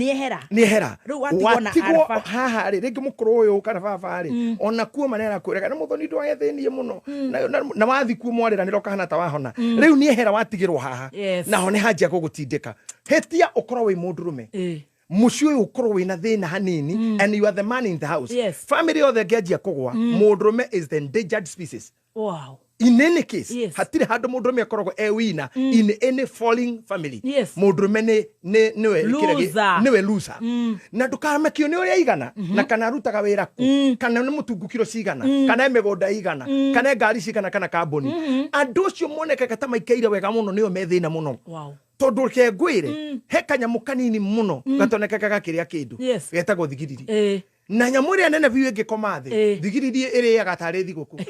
ni hera watigwo haha ri ringi mukuru uyu kana baba ri ona kuo manera kwirega ni muthoni ndwaye thinie muno na wathi kuo mwarira niroka hana ta wahona riu ni hera watigirwo haha naho ni hanjia gugutindika hetia ukorwo wi mundurume mucio uyu ukorwo wina thina hanini and you are the man in the house family othe ngianjia kugwa mundurume is the endangered species. In any case, hatiri hado mundurume akoragwo wina in any falling family. Mundurume niwe loser. Na ndukamakio ni uria igana na kana arutaga wira ku kana ni mutungukiro cigana kana emegonda igana kana ngari cigana kana kamboni andu cio monekaga ta maikaire wega muno nio methina muno. Tondu ke ngwire he kanyamu kanini muno gatonekaga gakiria kindu getagwo thigiriri na nyamu ria nene biu ngikoma thi thigiriri iriaga tari thiguku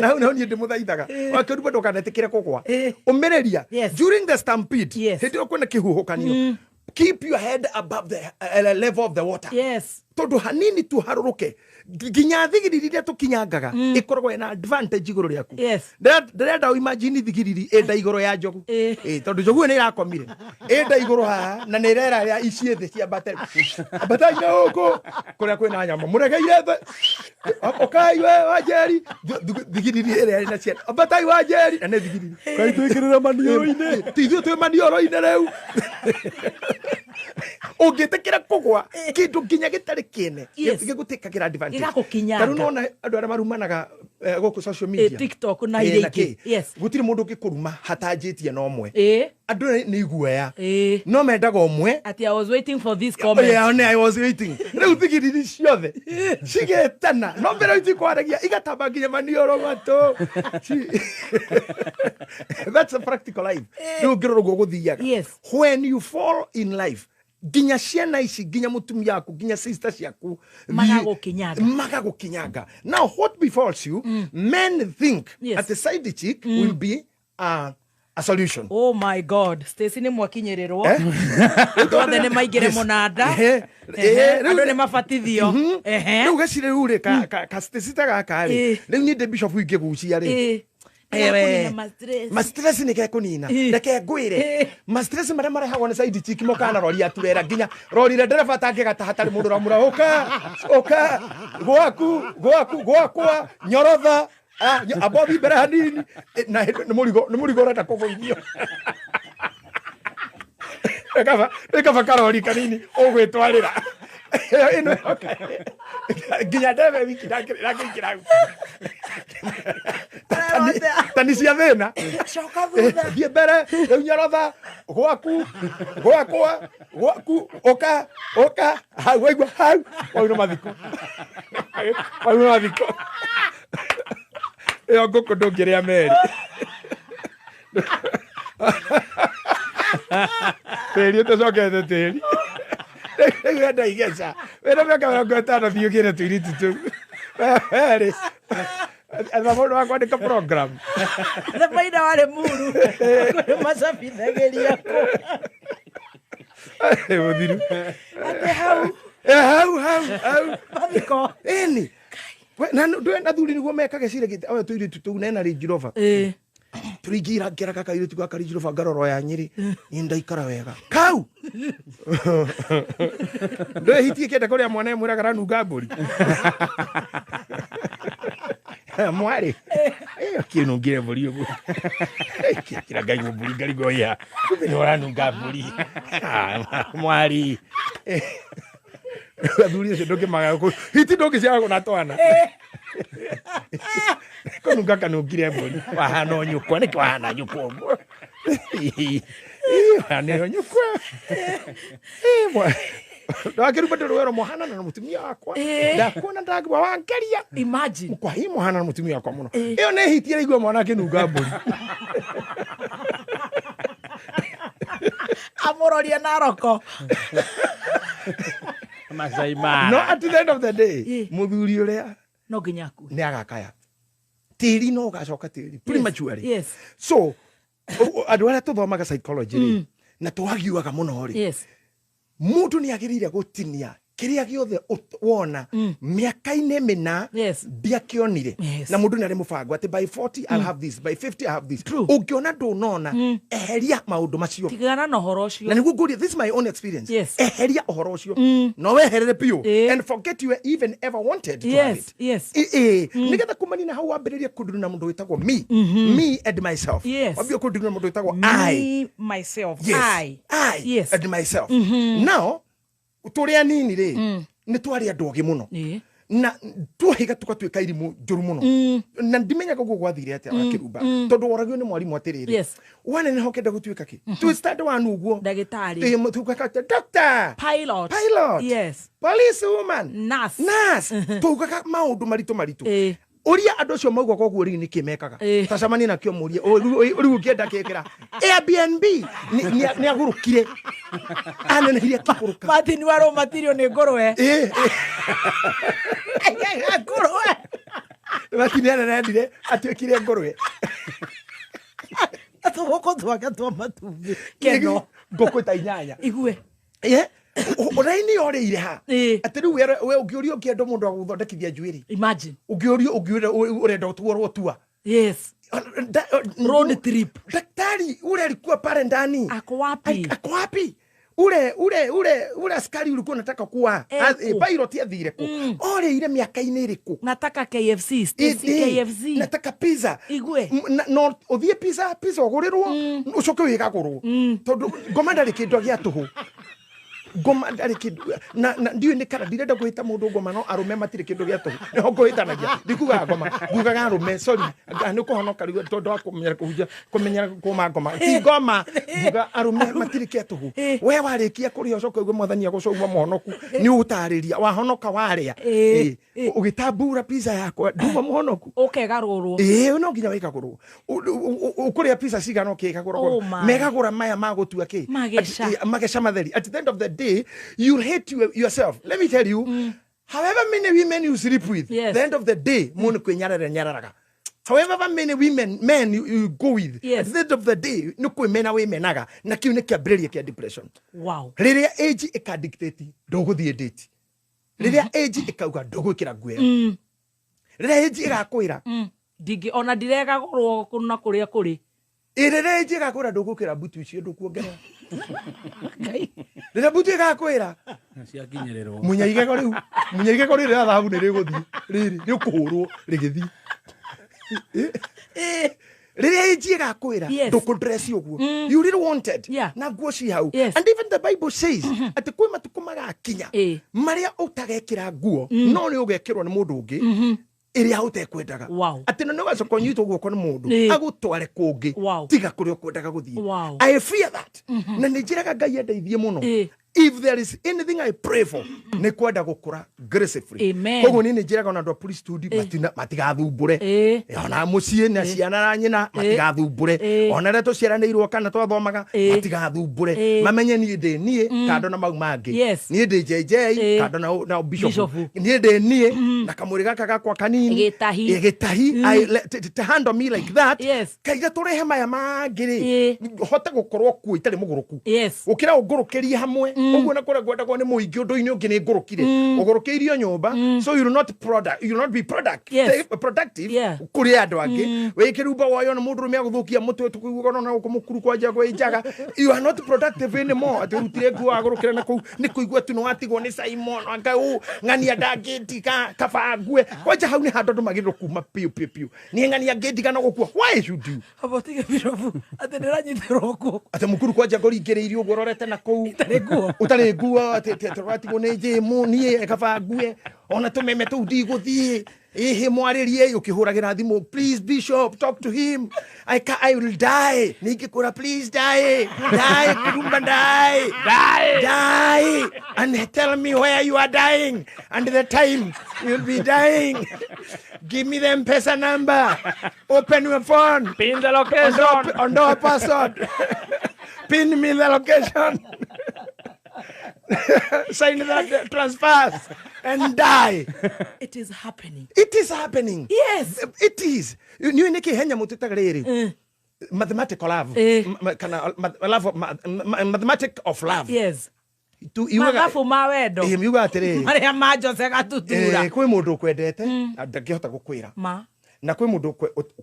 na ni ndimuthaithaga wakiruba ndukanetikire kugwa umireria during the stampede hitio kwena kihuhukanio keep your head above the level of the water. Tondu hanini tu haruruke ginya thigiriri ria tukinyangaga ikoragwo ina advantage iguru riaku ndirenda imagine thigiriri enda iguru ya njogu tondu njogu ni irakomire enda iguru haha na ni rera ya ici thi cia bateri abatai huko kuria kwina nyama muregeire the okai we wajeri thigiriri ira ina cia abatai wajeri na ni thigiriri kai twikirira manioro-ini tithio twi manioro-ini riu ungitikira kugwa kindu ginya gitari kine gigutikakira advantage taru nona andu aria marumanaga goku social media
TikTok na iriki
gutiri mundu ugikuruma hatanjitie no mwe andu ni iguoya no mendaga omwe
ati I was waiting for this comment
I was waiting riu thigiriri ciothe cigetana no mbere uti kwaragia igatamba nginya manioro mato that's a practical life riu ngirorwo guthiaga when you fall in life ginya ciana ici ginya mutumia yaku ginya sister ciaku magagukinyaga now what befalls you men think at the side chick will be a solution.
Oh my God, Stacy ni mwakinyerirwo othe ni maigire munanda andu ni mabatithio
riu gacire ure ka Stacy ta gaka ri riu ni the bishop wige gucia ri ma-stress ni kunina reke ngwire ma-stress maria marehagwo ni side chick mokana rori aturera nginya rori re ndereba tangigata hatari mundu ramura oka gwakwa nyorotha abobi mbere hanini na ni murigo rata kugoithio ekava karori kanini ugwitwarira ino nginya ndebe wiki ndakikira tani cia thina
coka thutha
thie mbere riu nyorotha gwakwa oka hau waigua hau wauna mathiko iyo nguku ndungiria meri tiri utacokete tiri wenda igeca wena miaka 50 thiu gire tuiritu tu weri eza mundu wa kwandika program
the maida wale muru macabithagiria ku
muthiru
ati hau mathiko
ini na thuri niguo mekage cire gite oyo tuiritu tu nena Range Rover turingira ngera kakairitu gaka Range Rover ngaroro ya Nyeri indaikara wega kau ndo hitie kenda kuria mwana mwira garanunga mburi mwari kinungire mburi ugu kira ngai mburi ngari goya ni oranunga mburi mwari athuri ucio ndukimaga ku hiti ndungiciaga na twana kununga kanungire mburi wahana nyukwa niki wahana nyukwa uguo wahana nyukwa ndakiruba ndorero mohana na mutumia wakwa ndakuona ndagwa wangeria
imagine
kwa hii mohana na mutumia wakwa muno iyo ne hitire igwa mwana kinunga mburi
amororia naroko
Masai Mara.
no at the end of the day muthuri uria
no ginyaku
ne agakaya tiri no gacoka tiri prematurely
yes
so andu aria tuthomaga psychology na twagiuaga muno ri mundu ni agirire gutinia kiria giothe wona miaka-ini mina ndiakionire na mundu ni ari mubango ati by 40 I'll have this, by 50 I have this. Ungiona ndunona eheria maundu macio
tigana na horo cio
na niguo nguri, this is my own experience. Eheria uhoro ucio no weherere pio and forget you even ever wanted to have it. Nigetha kumanina hau wambiriria kunduru na mundu witagwo me and myself. Wambia kunduru na mundu witagwo I
myself.
I and myself. Now turia nini ri ni twari andu ogi muno na tuhiga tukatuika irimu njuru muno na ndimenyaga guo gwathire atia akirumba tondu woragio ni mwarimu atiriri wane ni hokenda gutuika ki tu start wanu uguo
ndagitari
tukaka doctor pilot police woman nurse tukaka maundu maritu uria andu acio maugwa koguo ri ni kimekaga tacamani na kio murie uri ukienda kekera Airbnb ni agurukire anene hiria kikuruka
Martin waro material ni ngorwe ngorwe
Martin ana ndire atuikire ngorwe
atoko twaka twa matumbi keno
ngoko ta inyanya
igwe
Oraini ore ire ha ati riu we ungiurio kiendo mundu aguthondekithia njuiri
imagine
ungiurio urenda utwarwo tua
road trip
daktari ule alikuwa pale ndani
ako wapi
ule askari ulikuwa unataka kuwa pilot athire ku ore ile miaka-ini iriku
nataka KFC KFC
nataka pizza
igwe
no uthie pizza ugurirwo ucoke wigagurwo tondu ngoma ndari kindu gia tuhu ngoma ndari kindu na ndiu ni kana ndirenda gwita mundu ngoma no arume matire kindu gia tuhu no ngwitanagia ndikuga ngoma ngugaga arume sorry ni kuhonoka riu tondu wa kumenyera kuma ngoma ti ngoma nguga arume matire kia tuhu we warikia kuria ucoke ugue mwathania gucogwa muhonoku ni utariria wahonoka waria ugitambura pizza yakwa nduma muhonoku
ukegarurwo
no nginya wikagurwo ukuria pizza cigana ukigagurwo megagura maya magutua ki magesha matheri at the end of the day you'll hate yourself. Let me tell you, however many women you sleep with, at the end of the day munu kwenyarara however many men you go with, at the end of the day nuko mena we menaga na kiu ne kiambiriria kia depression.
Wow.
Riria age ikadictate ndoguthie date. Riria age ikauga ndogwikira ngwe. Riria age igakwira
dingi ona direga gorwo kuna kuria kuri
riria age igakwira ndogukira butu icio ndukuongerera riria butu igakwira
cia kinyererwo
munyaigego riu riria thabu ni riguthii riri rikuhurwo rigithii riria age igakwira ndukudress uguo you really wanted na nguo ci hau and even the Bible says ati kwi matuko magakinya maria utagekira nguo no ni ugekirwo ni mundu ungi iria utekwendaga ati no gacoka nyito guoko ni mundu agutware kungi tiga kuri ukwendaga guthii I fear that na nijiraga Ngai endeithie muno if there is anything I pray for ne kwenda gukura gracefully koguo ni njiraga na ndo police studio matigathumbure ona mucie na ciana na nyina matigathumbure ona reto ciaranirwo kana twathomaga matigathumbure mamenye ni ndi nie kando na mau mangi ni ndi JJ kando na bishop ni ndi nie na kamuri gaka gakwa kanini Gitahi to handle me like that kaiga turehe maya mangiri hote gukorwo ku itari muguruku ukira ugurukirie hamwe uguo na kora gwenda kwa ni muingi undu-ini ungi ni ngurukire ugurukiirio nyumba so you will not be productive kuri andu angi wikirumba wayo na mundu rumia guthukia mutwe tukuigwa na ukumukuru kwa jago ijaga you are not productive anymore ati rutire nguo agurukire na ku ni kuigwa tu no watigwo ni Simon anga ngania ndagitika kabangue kwaja hau ni handu andu magirwo kuma piu ni ngania ngitika no gukua why should you
abotige birofu ati niranyithirwo ku
ati mukuru kwa jago ringiriirio ugororete na ku utari nguo ati watigwo ni jimu nie kabangue ona tumeme tu ndigũthii mwaririe ukihuragira thimu, please bishop, talk to him. I will die. Nikikura, please die. Die, Kirumba, die. Die. And tell me where you are dying and the time you'll be dying. Give me the M-Pesa number. Open your phone.
Pin the location.
On the password. Pin me the location. Sign that transfers and die.
It is happening.
It is happening.
Yes.
It is. You need to henya mututagariri. Mathematical love. Love of mathematic of love.
Yes. Mathabu ma wendo.
Miuga atiriri.
Maria majose gatutura.
Kwi mundu kwendete ndangihota gukwira.
Ma.
Na kwi mundu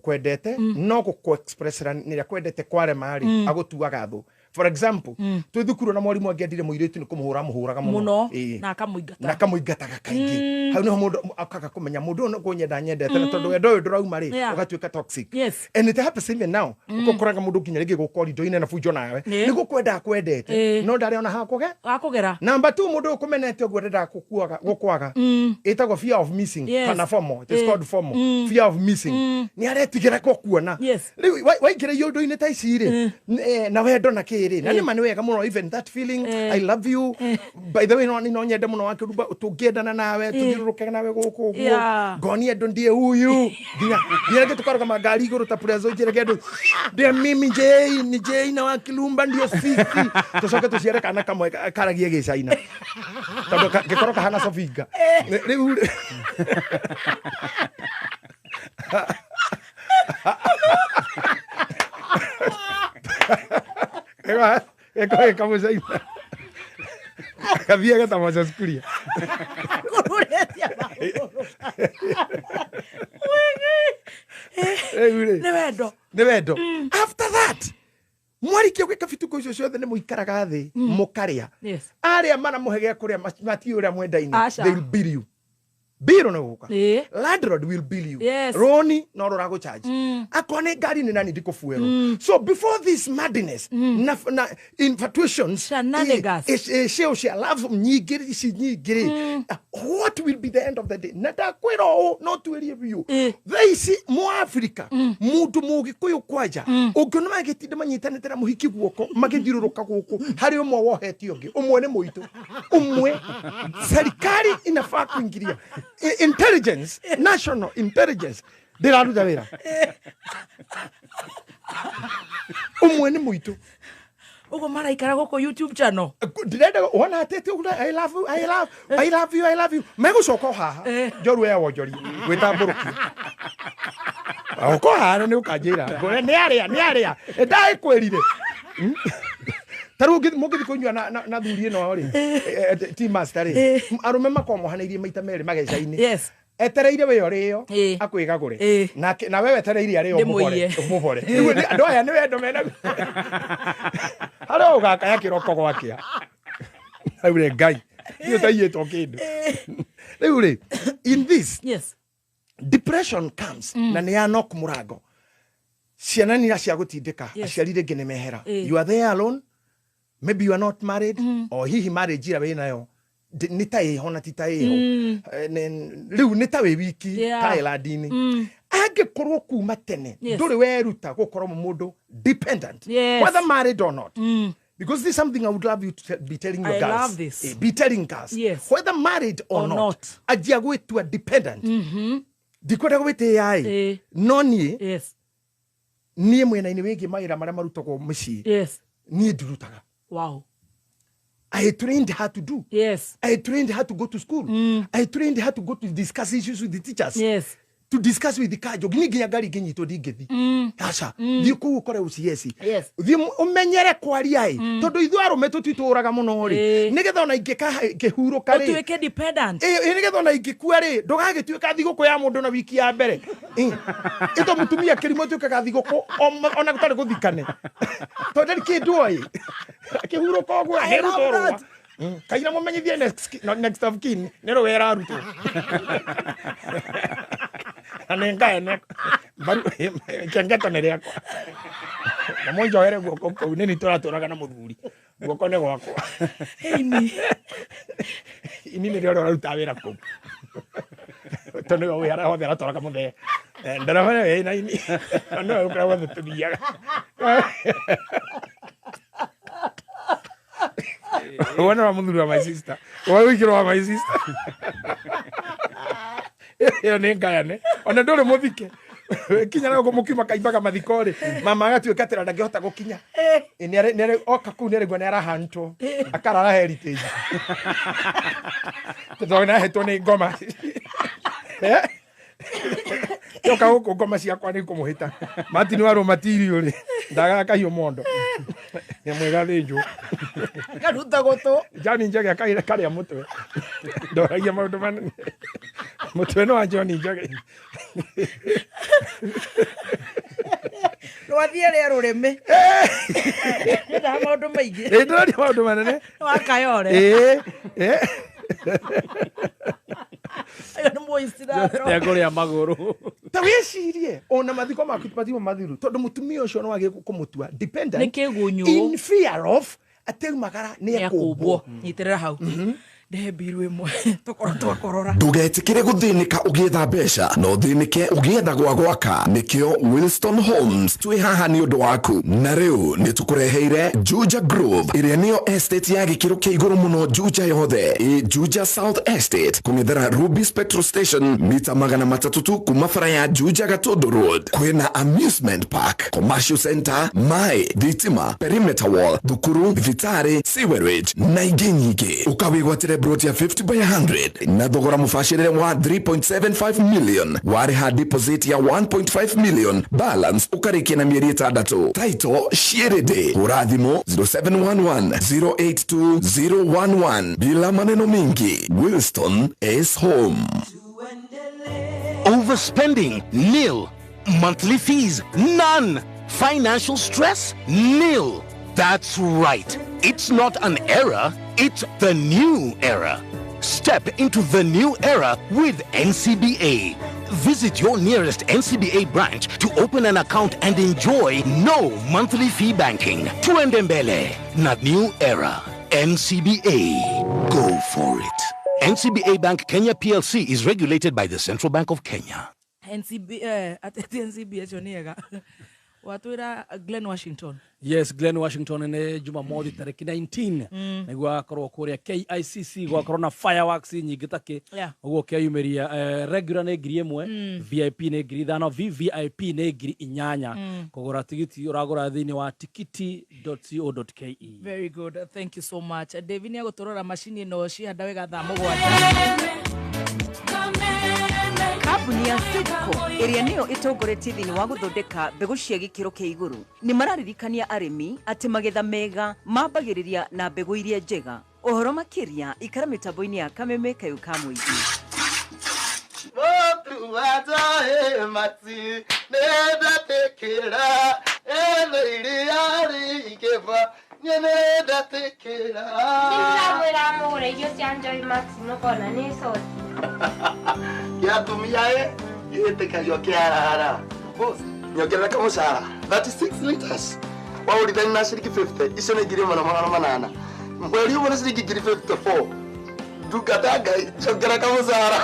kwendete no ku express niria kwendete kware mari agutuaga thu. For example, tu thukuru na mwarimu angiendire muiritu ni kumuhuraga muno
na akamuingata.
Na akamuingataga kaingi. Hau no mundu akaga kumenya mundu no kunyenda nyendete na tondu wendo ndurauma ri ugatuika toxic.
Yes.
And it happens even now. Ukokoraga mundu kinya rigi gukorido ine na fujo nawe. Ni gukwenda kwendete. No ndari ona
hakugera.
Number 2 mundu ukumenete ogwe ndenda gukwaga. Etagwo fear of missing. Kana FOMO. It is called FOMO. Fear of missing. Ni aretigira kuona.
Yes.
Waikire yodo ine ta iciri. Na wendo na na ni mani wega muno, even that feeling I love you. By the way, no nyende muno wakiruba tugendana nawe tugiruruke nawe guku goni endo ndie huyu ngira getukaroga magari iguru ta prezo jire gedo de mimi J na wakilumba ndio sisi tucoke tuciere kana kamwe karagie gicaina tondu gikoroka hana sofinga riu Eko kamuza ina. Kabia kata maza skuria. Nevendo. After that, mwariki gwika fituko icio ciothe ni muikaraga thi mukaria. Aria mana muhege kuria mati uria mwendaini. They will bill you. Biro na guka. Landlord will bill you.
Yes.
Roni no rorago charge. Akone gari ni nani ndiko fuero. So before this madness, na infatuations, she loves nyigiri si nyigiri. What will be the end of the day? Nata kwero not to any of you. They see mo Africa. Mutu mugi kuyo kwaja. Ogono magitide manyitane tera muhiki guoko, magidiruruka guoko. Hari omwe woheti yogi. Omwe ne moito. Omwe serikali inafaa kuingilia. Intelligence, national intelligence. Diraru javera. Umwene muito.
Ugo mara ikara goko YouTube channel.
Direda wana atete ula I love you. Mego soko ha. Joru ya wojori. Weta buruki. Oko ha ne ukajira. Gore ne area. Dai kwelire. Taru mugithi kunywa na thurie no ri team master ri arume makomo hanairie maita meri Magesha-ini.
Yes.
Etereire we orio akwiga gure na wewe etereire ari omubore ndo aya ni wendo mena halo gaka ya kiroko gwakia aure ngai yo tayeto kindu riu in this depression comes na ni anok murago ciana ni cia gutindika aciari ringi ni mehera. You are there alone. Maybe you are not married or he marriage ira we nayo nita hona tita riu nita we wiki taila dini age korwo kuma tene nduri weruta gukorwo mundu dependent whether married or not. Because this is something I would love you to be telling your girls.
I love this.
Be telling girls.
Yes.
Whether married or not. Ajia gwetu a dependent. Dikwenda gwete yai. Noni.
Yes.
Nie mwena ini wegi maira maria marutagwo mucii.
Yes.
Nie ndurutaga.
Wow.
I trained her to do.
Yes.
I trained her to go to school. I trained her to go to discuss issues with the teachers.
Yes.
To discuss with the kajo. Gini ginya gari ginyi to digethi. Asha. Di ku ukore uciesi.
Yes.
Di umenyere kwaria ai. Tondu ithu arume tutituraga muno ri. Nigetha ona ingika kihuruka ri.
Otuweke dependent.
Nigetha ona ingikua ri. Ndugagituika thiguku ya mundu na wiki ya mbere. Ito mutumia kirimo tuikaga thiguku ona gutari guthikane. Tondu kindu oi. Kihuruka ogwo herutorwa. Kaina mumenyithie next of kin. Nero wera aruto. Anenga ene baru kengeta nere akwa na monjo ere guoko ko nini turaga na muthuri guoko ne gwakwa ini ni rero ruta wira ko Tono we ara hothe atora kamuthe. Ndara bana we na ini. No ukra wa tubiaga. Wana wa mundu wa my sister. Wa wikiro wa my sister. Yo nenga ne. Ona ndore muthike. Kinya na gumukima kaimbaga mathikore. Mama agatuika tira ndangihota gukinya. Nere oka ku nere gwa nera hanto. Akarara heritage. Tondona hetwo ni ngoma. Yoka huko ngoma ciakwa ni kumuhita. Mati ni waro material ndaga kahiyo mondo. Ni mwega thinju.
Karuta goto.
Jani njage akaira kare mutwe. Ndoragia maundu manene. Mutwe no Johnny njage.
Rwathie rero reme. Nda maundu maingi.
Ndoragia maundu manene.
Wakayore. Ayo no moistira.
Yakore amaguru.
Ta wecirie ona mathiko maku patimo mathiru tondu mutumia ucio no age kumutua dependent
Nikegunyu.
in fear of ateu magara ni ekubwo
Nyitirira hau. Ndehembirwe mwe tokora twakorora.
Ndugetikire guthinika ugietha mbeca no thinike ugietha gwa gwaka nikio Wilston Homes twi haha ni undu waku na riu nitukureheire Juja Grove iria niyo estate ya gikiro kia iguru muno Juja yothe Juja South Estate kumithera Ruby Spectral Station mita 300 kuma bara ya Juja Gatondo Road kwina amusement park commercial center mai thitima perimeter wall thukuru vitari sewerage na ingi nyingi ukawigwatire broti ya 50 by 100 na thogora mufashirire wa 3.75 million wari ha deposit ya 1.5 million balance ukarikia na mieri 6 title shirede urathimo 0711082011 bila maneno mingi. Wilston is home.
Overspending? Nil. Monthly fees? None. Financial stress? Nil. That's right. It's not an era, it's the new era. Step into the new era with NCBA. Visit your nearest NCBA branch to open an account and enjoy no monthly fee banking. Tuendembele, not new era. NCBA. Go for it. NCBA Bank Kenya PLC is regulated by the Central Bank of Kenya.
NCBA choniega. Watwira Glen Washington.
Yes, Glen Washington ne Jumamothi tariki 19 nigwa korwo kuria KICC gwa corona fireworks nyingi take ugo kiumeria regular ne ngiri 1 VIP ne ngiri 5 VVIP ne ngiri 8 kugura tigiti uragura thini wa tikiti.co.ke.
Very good, thank you so much. David ya gutorora machine no cihanda wega tha mugwanja.
Kabuni ya Sitco iria niyo itongoretie thini wa guthondeka mbegu cia gikiro kia iguru ni mararirikania arimi ati magetha mega mambagiriria na mbegu iria njega. Uhoro makiria ikara mitambo-ini ya Kameme kayu ka muingi.
Ya tumiae yete kayo kiara boss nyogera kama sara 36 liters wa ulidani na shiriki 50 iso ne giri mana manana mweli ubona shiriki giri 54 dukataga nyogera kama sara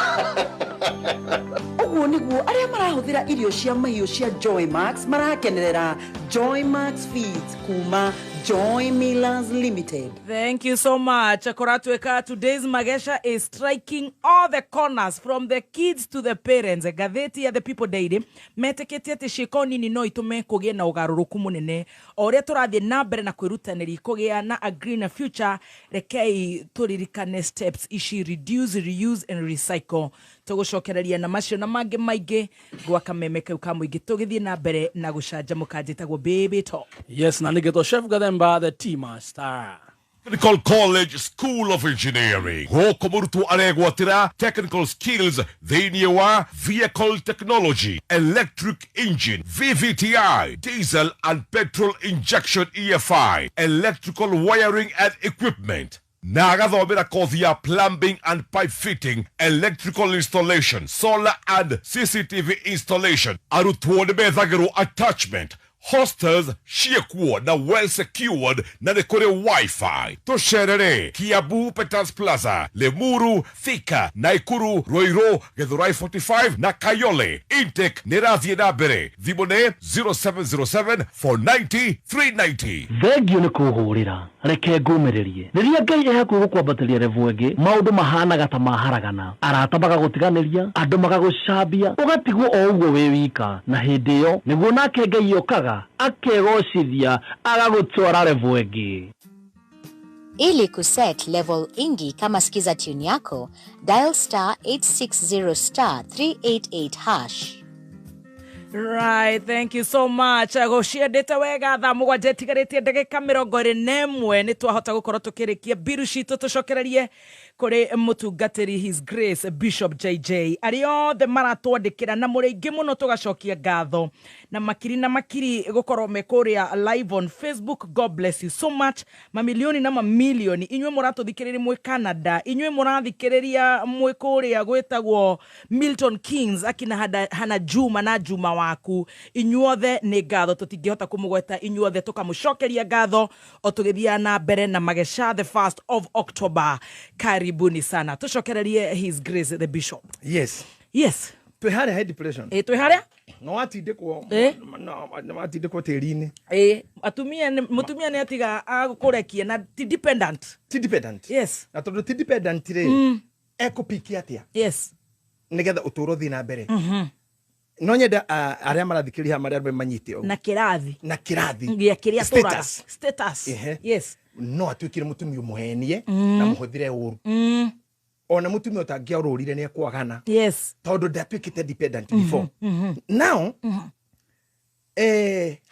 Uguo niguo aria marahuthira irio cia mahiu cia Joy Max marakenerera Joy Max Feeds kuma Joy Millers Limited.
Thank you so much. Koratweka, today's Magesha is striking all the corners from the kids to the parents. Gatheti ya The People Daily meteketie ati shikoni ni no itume kugie na ugaruruku munene oria turathie na mbere na kwirutaniri kugia na a greener future. Rekei turirikane steps ishi reduce, reuse and recycle. Tugucokereria na macio na mange maige gwa Kameme kau ka muingi tugithie na mbere na gucanja mukajitagwo baby top.
Yes, na nigeto chef Gademba the team star.
Technical College School of Engineering. Hoko murutu aregwatira technical skills thini wa vehicle technology, electric engine, VVTI, diesel and petrol injection EFI, electrical wiring and equipment. Nagathomera kothi ya plumbing and pipe fitting, electrical installation, solar and CCTV installation. Arutwo ni methagirwo attachment, hostels ciekuo na well secured na nĩ kũrĩ wifi. Tũcerere Kiambu Peters Plaza, Lemuru, Thika, Naikuru, Ruiru, Githurai 45 na Kayole. Intake nĩ rathiĩ na mbere. Thimũ nĩ 0707 490 390.
Thengio nĩ kũhũrĩra reke ngũmĩrĩrie rĩrĩa Ngai e hakuhĩ gũkwambatĩria revu ĩngĩ maũndũ mahanaga ta maharagana arata magagũtiganĩria andũ magagũcambia ũgatigwo o ũguo wĩ wika na hĩndĩ ĩyo nĩguo nake Ngai okaga akegocithia agagũtwara revu ĩngĩ.
Ili kuset level ingi kama skiza tune yako, dial *860*388#.
Right, thank you so much. Gociendete wega tha mugwanja tigaritie ndagika 21 ni twahota gukorwo tukirikia biru citu tucokererie kuri mutungatiri His Grace Bishop JJ ari othe maratwandikira na muringi muno tugacokia ngatho na makiri gukorwo mekuria live on Facebook. God bless you so much. Mamilioni na mamilioni inywe muratuthikiriria mwe Canada, inywe murathikiriria mwe kuria gwetagwo Milton Keynes akina hana Juma na Juma waku inyuothe ni ngatho tutingihota kumugweta inyuothe tukamucokeria ngatho o tugithia na mbere na Magesha the 1st of October. Karibuni sana tucokererie His Grace the Bishop.
Yes
Twihare
head depression
twihare
no atindikwo no atindikwo tirini
mutumia ni atiga akurekia na ti dependent yes
na tondu ti dependent ri ekupikia atia
yes
nigetha uturo thina mbere no nyenda aria marathikiria maria manyite o na kirathi
ngia kiria turaga status yes
no atwikire mutumia muhenie na muhuthire uru ona mutumia utangia ururire ni ekwagana
yes
tondu ndatwikite dependent before now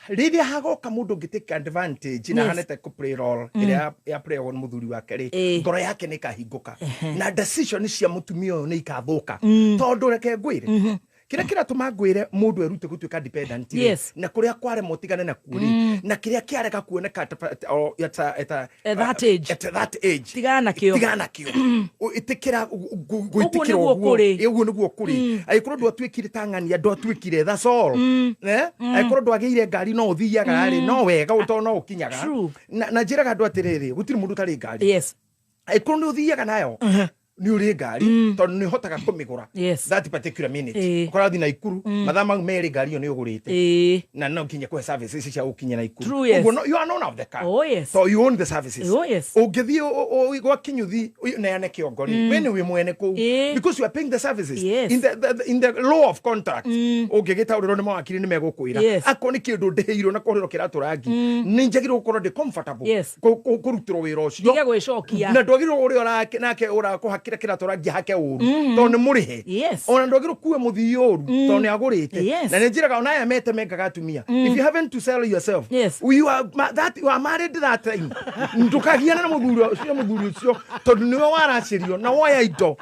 riria hagoka mundu ngiteka advantage na hanete ku play role iria ya play on muthuri wake ri ngoro yake ni kahinguka na decision cia mutumia ni ikathuka tondu reke ngwire kira tumangwire mundu erute gutwika dependent na kuria kware motigane na kuri na kiria kiareka kuoneka at that age
tigana kio
itikira guitikira uguo niguo kuri aikoro ndo atwikire tangania ndo atwikire that's all aikoro ndo ageire ngari no uthiaga ri no wega utono ukinyaga na njiraga ndo atiriri gutiri mundu tari ngari aikoro ndo uthiaga nayo ni uri ngari tondu ni hotaga kumigura that particular minute ukora thina ikuru mathama meri ngari yo ni ugurite na no kinya kwa services cia ukinya na ikuru uguo you are none of the car so you own the services ugithi gwa kinyuthi na yane kiongori when we mwene ku because you are paying the services in the law of contract ugigita uriro ni mawakiri ni megukwira akoni kindu ndeheiro na koriro kiraturangi ni njagiro gukorwo ndi comfortable kurutiro wira ucio
ndige gwicokia
na ndogiro uri orake nake ura kira turagi hake uru tondu murihe ona ndogiro kuwe muthii uru tondu agurite na njiraga ona ya mete meka gatumia if you haven't to sell yourself you are married that time ndukagiana na muthuri ucio tondu niwe waracirio na woya indo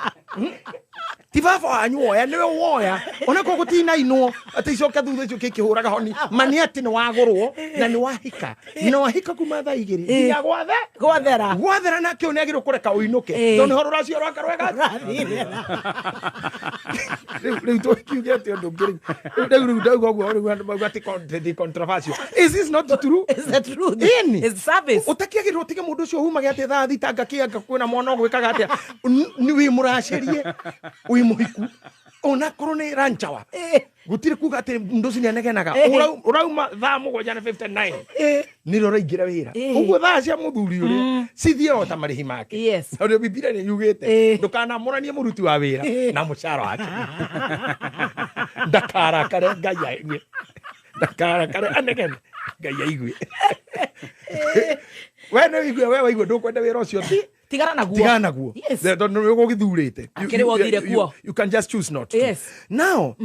tivava wanyu woya niwe woya ona ko gutina inwo aticoka thutha icio kikihuraga honi mani ati ni wagurwo na ni wahika kuma tha igiri ya gwathera na kio negiro kureka uinuke tondu horo racio rwaka rwega riu to kiuge ati undu ngiri riu ndaugo ati controversial is this not true
is that true is service
utakiagirwo utige mundu ucio humage ati tha thitanga kianga kwina mwana ogwikaga ati ni wi muracirie muhiku ona korone ranchawa gutire kuga ati ndoci ni anegenaga urauma tha mugwanja na 59 niro raingira wira uguo tha cia muthuri uri cithie ota marihi make ndio biblia ni yugite ndukana moranie muruti wa wira na mucara wake ndakara kare ngaya ndakara kare anegene ngaya igwe wewe igwe ndukwenda wira ucio
tigana naguo
tondu gugithurite
akiri wothire kuo
you can just choose not to now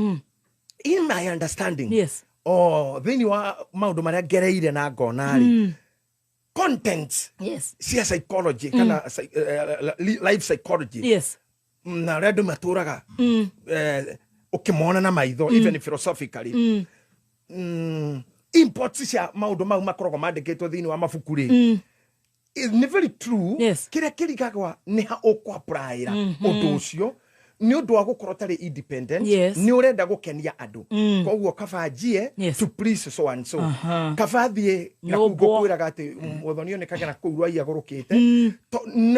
in my understanding thini wa maundu maria ngereire na ngonari content cia psychology kana life psychology na redo maturaga ukimona na maitho even philosophically imports cia maundu mau makorogo mandikitwo thini wa mabukuri is very true kira kirigagwa ni ha ukwa praira undu ucio ni undu wa gukorwo tari independent ni urenda gukenia andu koguo kabanjie to please so and so kabathie na kugukwira gati muthoni one kagena kuurwa iya gorokite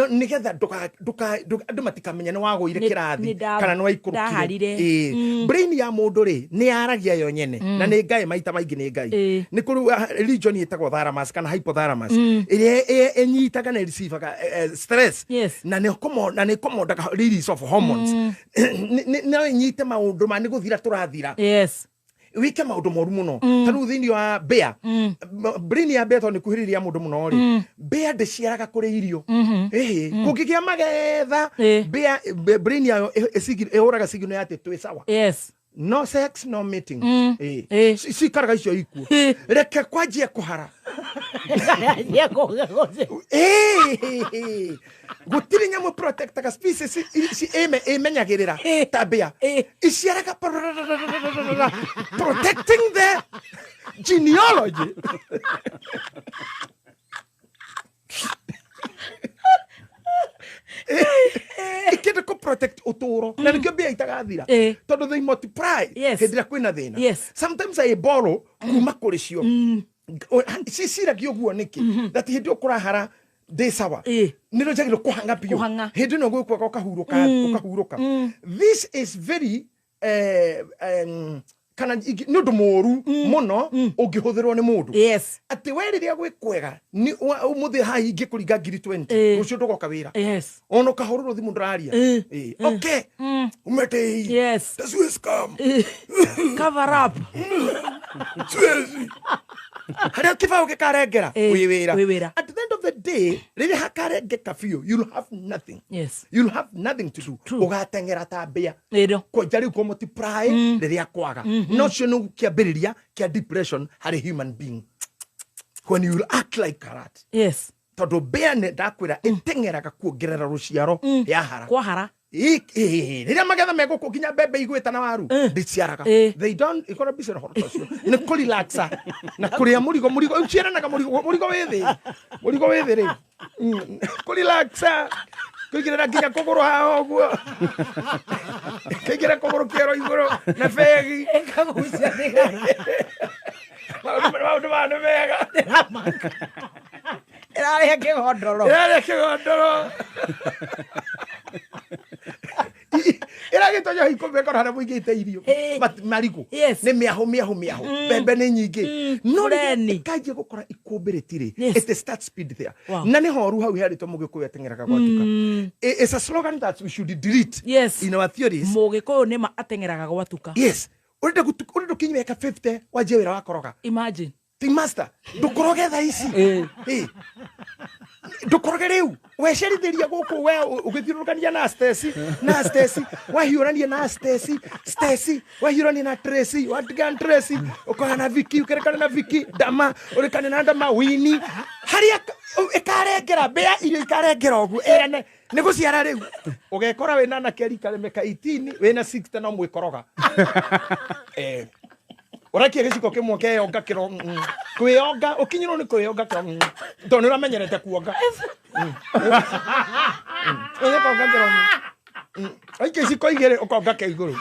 ni getha andu matikamenya ni waguire kirathi kana ni waikurukire brain ya mundu ri ni aragia yo nyene na ni ngai maita maingi ni ngai ni kuru religion itagwo thalamus kana hypothalamus iria enyitaga na receive stress na ni komodaga release of hormones na nyite maundu mani guthira turathira wike maundu moru muno tanu thini wa bear brain ya bear to ni kuhiriria mundu muno ri bear de ciaraga kuri irio kugigia magetha bear brain ya ehuraga signal ya twi sawa no sex no meeting si karaga icio ikuo reke kwajie kuhara gutiri nyamu protect ka species si emenyagirira tabia isiaraga protecting the genealogy ikende ko protect uturo na nikyo bia itagathira todo they multiply hedira kwina thina sometimes I borrow kuma kuri cio sisira gioguo niki that hidio kurahara de sawa niro jagiro kuhanga pio hidio no gukwa kahuruka this is very kana nundu moru muno ungihuthirwo ni mundu ati we riria gwikwega ni umuthi ha ingi kuringa 20 rucio ndugoka wira ono kahororo thimu ndararia okay umete that's where scam
cover up
haria kibao gikarengera wira at the end of the day riria hakarengeka fio you'll have nothing you'll have nothing to do ugatengera tabia ko jari ko multiply riria kwaga no cio kiambiriria kia depression hari human being when you act like that todo beane dakwira itengeraga kuongerera ruciaro ya hara
kwa hara
riria magetha mego kukinya bebe igweta na waru ndiciaraga they don't ikora bise hortocio ni ko relaxa na kuria murigo uciaranaga murigo wethi ri ko relaxa kugira nginya kuguru ha oguo kugira kuguru kiero iguru na fegi
ekagucia thigara
maundu manu mega
iraria kigondoro
iragitonya hikomeka hana muigite irio marigo ni miaho bembe ni nyingi no kaje gukora ikumbiriti it start speed there na ni horu hau harito mugikuyu atengeraga gwatuka it's a slogan that we should delete in our theories
mugikuyu ni ma atengeraga gwatuka
urinde kinyeka 50 waje wira wakoroga
imagine
master ndukoroge tha ici ndukoroge riu wecerithiria guku we ugithirukania na Stacy wahiurania na Stacy wahiurania na Tracy wadigan Tracy ukana Vicky ukerekana na Vicky Dama urekana na Dama Winnie haria ikarengera bea irio ikarengera ogu ene ni guciara riu ugekora we na keri karemeka 18 we na 60 no mwikoroga Orakie giciko kimwe keyonga kiro kwiyonga ukinyiro ni kwiyonga kiro ndone uramenyerete kuonga oye konga kiro aike giciko igere ukonga ke iguru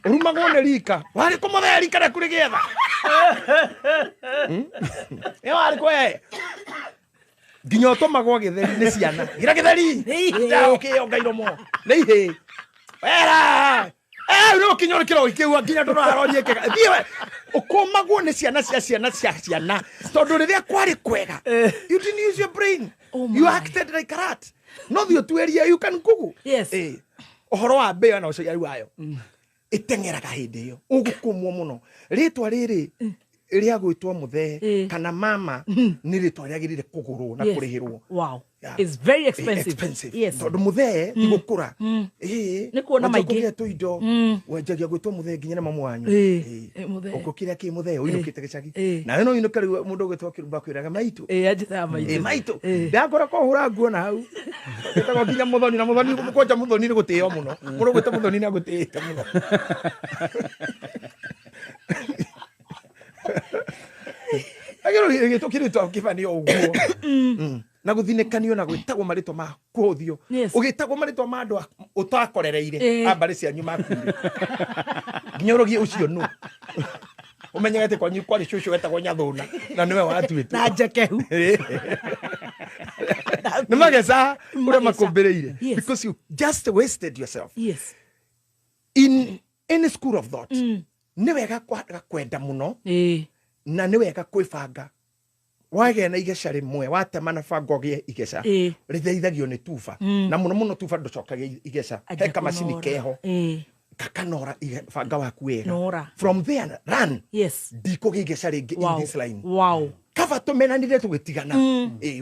urumagwo ni rika wari kumuthe rika na kuri getha wari kwe nginya utumagwo githeri ni ciana gira githeri ja ukiyonga iromo nihi wera no kinyoro kiro ikiwa nginya ndurarorie kega thiwe ukomagwo ni ciana tondu riria kwari kwega you didn't use your brain you acted like a rat no thio tweria you can google ohoro wa bea na uciari wayo itengeraga hindi iyo ugukumwo muno ritwa riri ria gwitwa muthe kana mama ni ritwa riagirire kugurwo na kurihirwo
it's very expensive
tondu muthe ti gukura ni kuona maingi tu indo wajagia gwitwa muthe nginya na mamu wanyu uko kiria ki muthe uinukite gicagi na no inukari mundu gwitwa kirumba kwiraga maitu
ajita
maitu ndakora ko hura nguo na hau gitago nginya muthoni na muthoni mukonja muthoni ni gutio muno mundu gwitwa muthoni na gutite muno agero gito kiritwa kifani oguo na guthinekanio na gwitagwo maritwa ma kuhuthio ugitagwo maritwa ma andu utakorereire ambari cia nyuma kuri nginyorogie ucio no umenyegete kwanyu kwari cucu wetagwo nyathuna na niwe watuite
na njekehu
ni Magesha ura makombereire because you just wasted yourself in any school of thought ni wega kwenda muno na ni wega kwibanga wage na igesha rimwe watemana bango gie igesha rithaithagio ni tufa na muno tufa nducokagia igesha he kama cini keho kakanora banga waku wega from there run diko igesha ringi in this line kava tumenanire tugitigana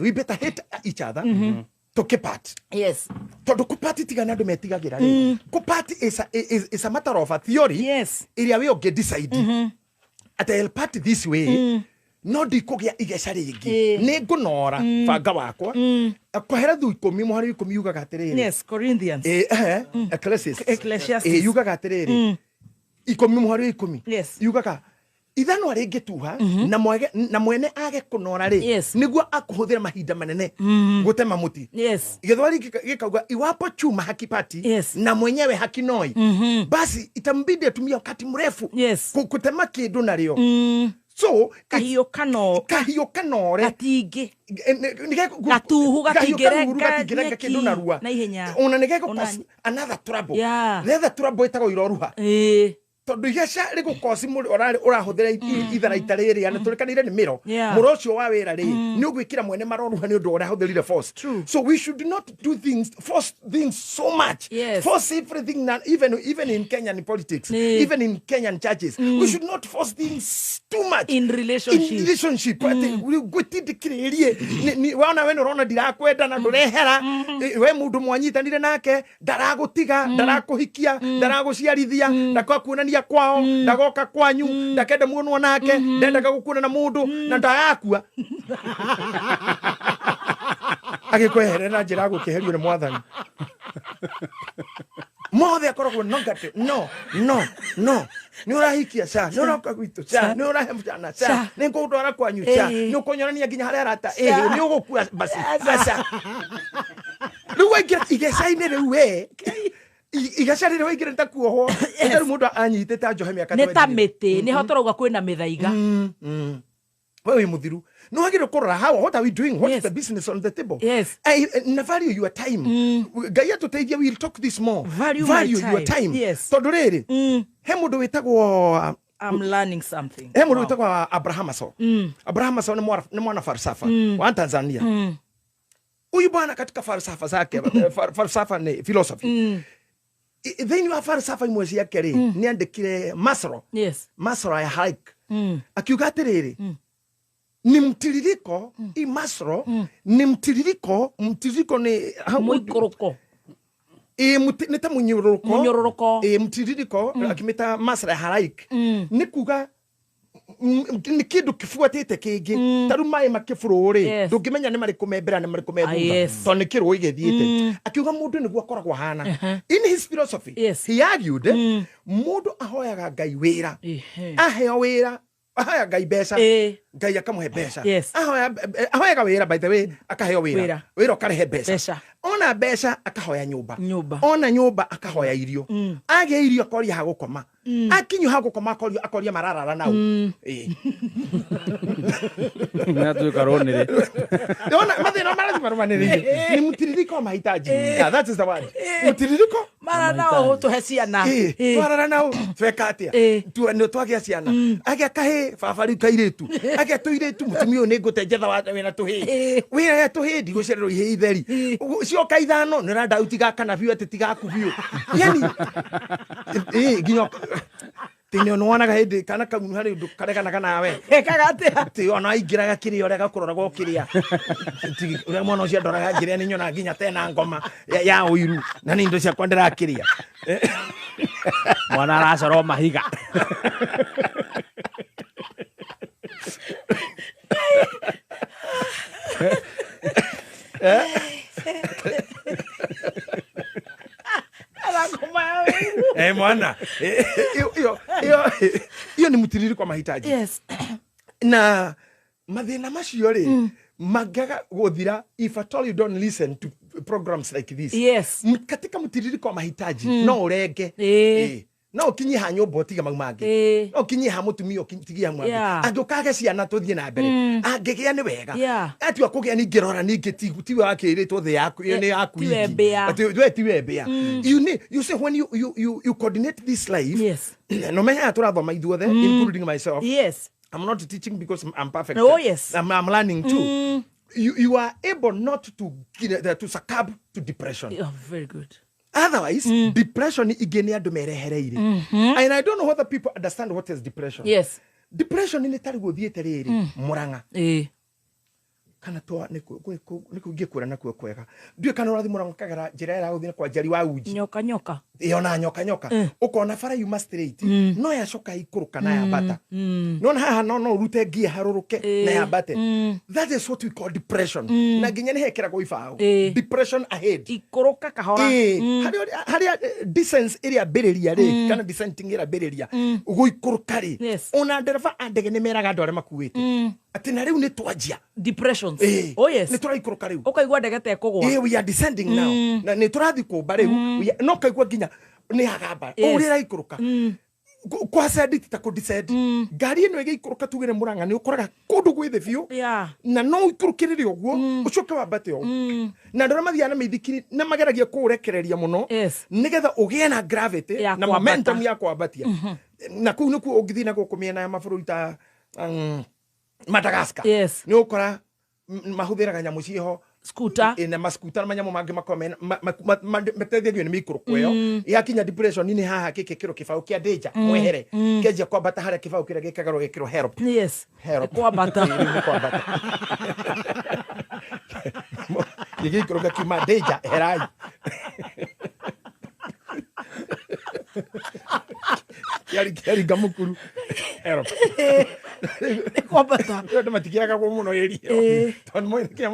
we better hate each other to keep at to kupati tigana andu metigagira kupati is a matter of a theory iria we oge decide at I'll part this way no dikogia igesha ringi ni ngunora banga wakwa kohera thu 10 muhari 10 yugaga atiriri
Corinthians
Ecclesiastes yugaga atiriri 10 muhari 10 yugaga ithano ringi tuha na mwene age kunora ri niguo akuhuthira mahinda manene gutema muti igethwari gikauga iwapo chuma hakipati na mwenyewe hakinoi basi itambidi atumia wakati mrefu kutema kindu nario so
kahio kanore
gatingi
gatuhu gatingirenga
kindu narua
na ihenya
ona nigeko another trouble the trouble itago iroruha tondu igesha rigukosi muri urahuthira ithara itariri ana turikanire ni miro muro ucio wa wira ri ni ugwikira mwene maroruha ni undu urahuthirire force so we should not do force things so much force everything now, even in Kenyan politics even in Kenyan churches we should not force things too much
in relationship
we gwitindikiririe ni wana we urona ndirakwenda na ndurehera we mundu mwanyitanire nake ndaragutiga ndarakuhikia ndaraguciarithia ndakuonania kwao ndagoka kwanyu ndakenda muonwo nake ndendaga gukuna na mundu na ndayakua agikwehere na njira gukiherio ni mwathani mothe akoragwo nongate no ni urahikia sa ni uroka gwitu sa ni urahemjana sa ni ngudwara kwanyu sa ni ukonyorania nginya haria rata ni ugukua basi sa ruwa igesaine ruwe igasharire wigire ntakuoho etaru mundu anyitete njohe miaka
ne tamete ne hotorauga kwina mithaiga
wewe muthiru no agire kurora how what are we doing what's the business on the table I value your time gaya to teithia we'll talk this more value your time tondu riri he mundu witagwo
I'm learning something
he mundu witagwo Abraham so ni mwana falsafa wa Tanzania huyu bwana katika falsafa zake falsafa ni philosophy then you have falsafa imwezi yake ri ni andikire masro ya hike akiuga atiriri ni mtiririko i masro ni mtiririko ni
muikoroko
ni ta munyoroko mtiririko akimeta masra ya hike ni kuga ni kindu kifuatite kingi taru mai makifururi ndungimenya ni mariku membera ni mariku mebunga to ni kiru igithiite akiuga mundu niguo akoragwo hana in his philosophy he argued mundu ahoyaga ngai wira aheo wira ahaya ngai mbeca ngai akamuhe mbeca ahoyaga wira by the way akaheo wira ukarehe mbeca ona mbeca akahoya nyumba ona nyumba akahoya irio age irio akoria ha gukoma akinyu ha gukoma akoria mararara nau
na tu karonire
ona mathina marathima ni mutiririko mahitaji that is the word mutiririko
mara nao tuhe ciana
mara nao twekatia tu no twagia ciana age akahe babari kairetu age tuiretu mutumio ni ngutenjetha wa wena tuhi wira ya tuhi ndigucererwo ihe itheri cio kaithano ni randa utiga kana biu atitigaku biu yani ginyo tino nwana gaidi kana kamhari ndu karekana nawe
ekagate
ati ona ingiraga kiri ore gakurora gokiria uri mwana ucio ndoraga ngiria ni nyona nginya tena ngoma ya uiru na ni ndo cia kwandira kiria
mwana aracoro mahiga
mwana iyo ni mutiririko mahitaji na mathina macio ri magaga gothira if at all you don't listen to programs like this.
Yes.
Katika mtiririko wa mahitaji no urenge. No kinyi ha nyombo tiga maumange. No kinyi ha mutumia kinyi mwange. Andukaga ciana tuthie na mbere. Angegia ni wega. Ati akugia ni ngirora ni ngitiwe akiritwo the yaku ni yaku. Ati we bea. You say when you coordinate this life.
Yes.
No menya turathoma ithuothe including myself.
Yes.
I'm not teaching because I'm perfect.
Oh yes.
I'm learning too. You are able not to succumb to depression.
Oh, very good.
Otherwise, depression igeni andu merehereire. And I don't know whether people understand what is depression.
Yes.
Depression ni tari guthiete riri muranga. Kana to nikugie kura nakuo kwega. Ndue kana urathi muranga kagara njira era guthina kwa njari wa uji.
Nyoka.
Yona nyoka. Ukona fara yuma straight. No ya shoka ikuruka na ya bata. No na haha no urute gia haruruke na ya bate. That is what we call depression. Na ginya ni hekera go ifao. Depression ahead. Ikuruka kahora. Haria descents area bereria ri kana descending area bereria. Ugo ikuruka ri. Ona ndereba andege ni meraga ndore makuite. Ati na riu ni twajia
depressions. Oh yes.
Ni turaikuruka riu.
Ukaigwa ndegete kugwa.
We are descending now. Na ni turathi kumba riu. No kaigwa ginya ni hagamba. Urira ikuruka. Kwa saidi titako descend. Gari eno ege ikuruka tugire muranga ni ukoraga kundu gwithe biu. Na no ikurukirire oguo ucoke wambate o. Na ndora mathiana mithikiri na mageragia kurekereria muno. Nigetha ugie na gravity na momentum ya kwambatia. Na kuu niku ungithina gukumiena ya mabũrũri ta Madagascar. Ni ukora mahuthiraga nyamu ciho scooter ina mascooter manyamu mangi makome matethegio ni mikro kweyo yakinya depression ni haha kikiro kifao kia danger mwehere keje kwa bata hara kifao kira gikagaro gikiro help. Help kwa bata gikiro gakima danger herai yari gamukuru help kwa bata ndo matikiaga kwa muno erio ton mo kinya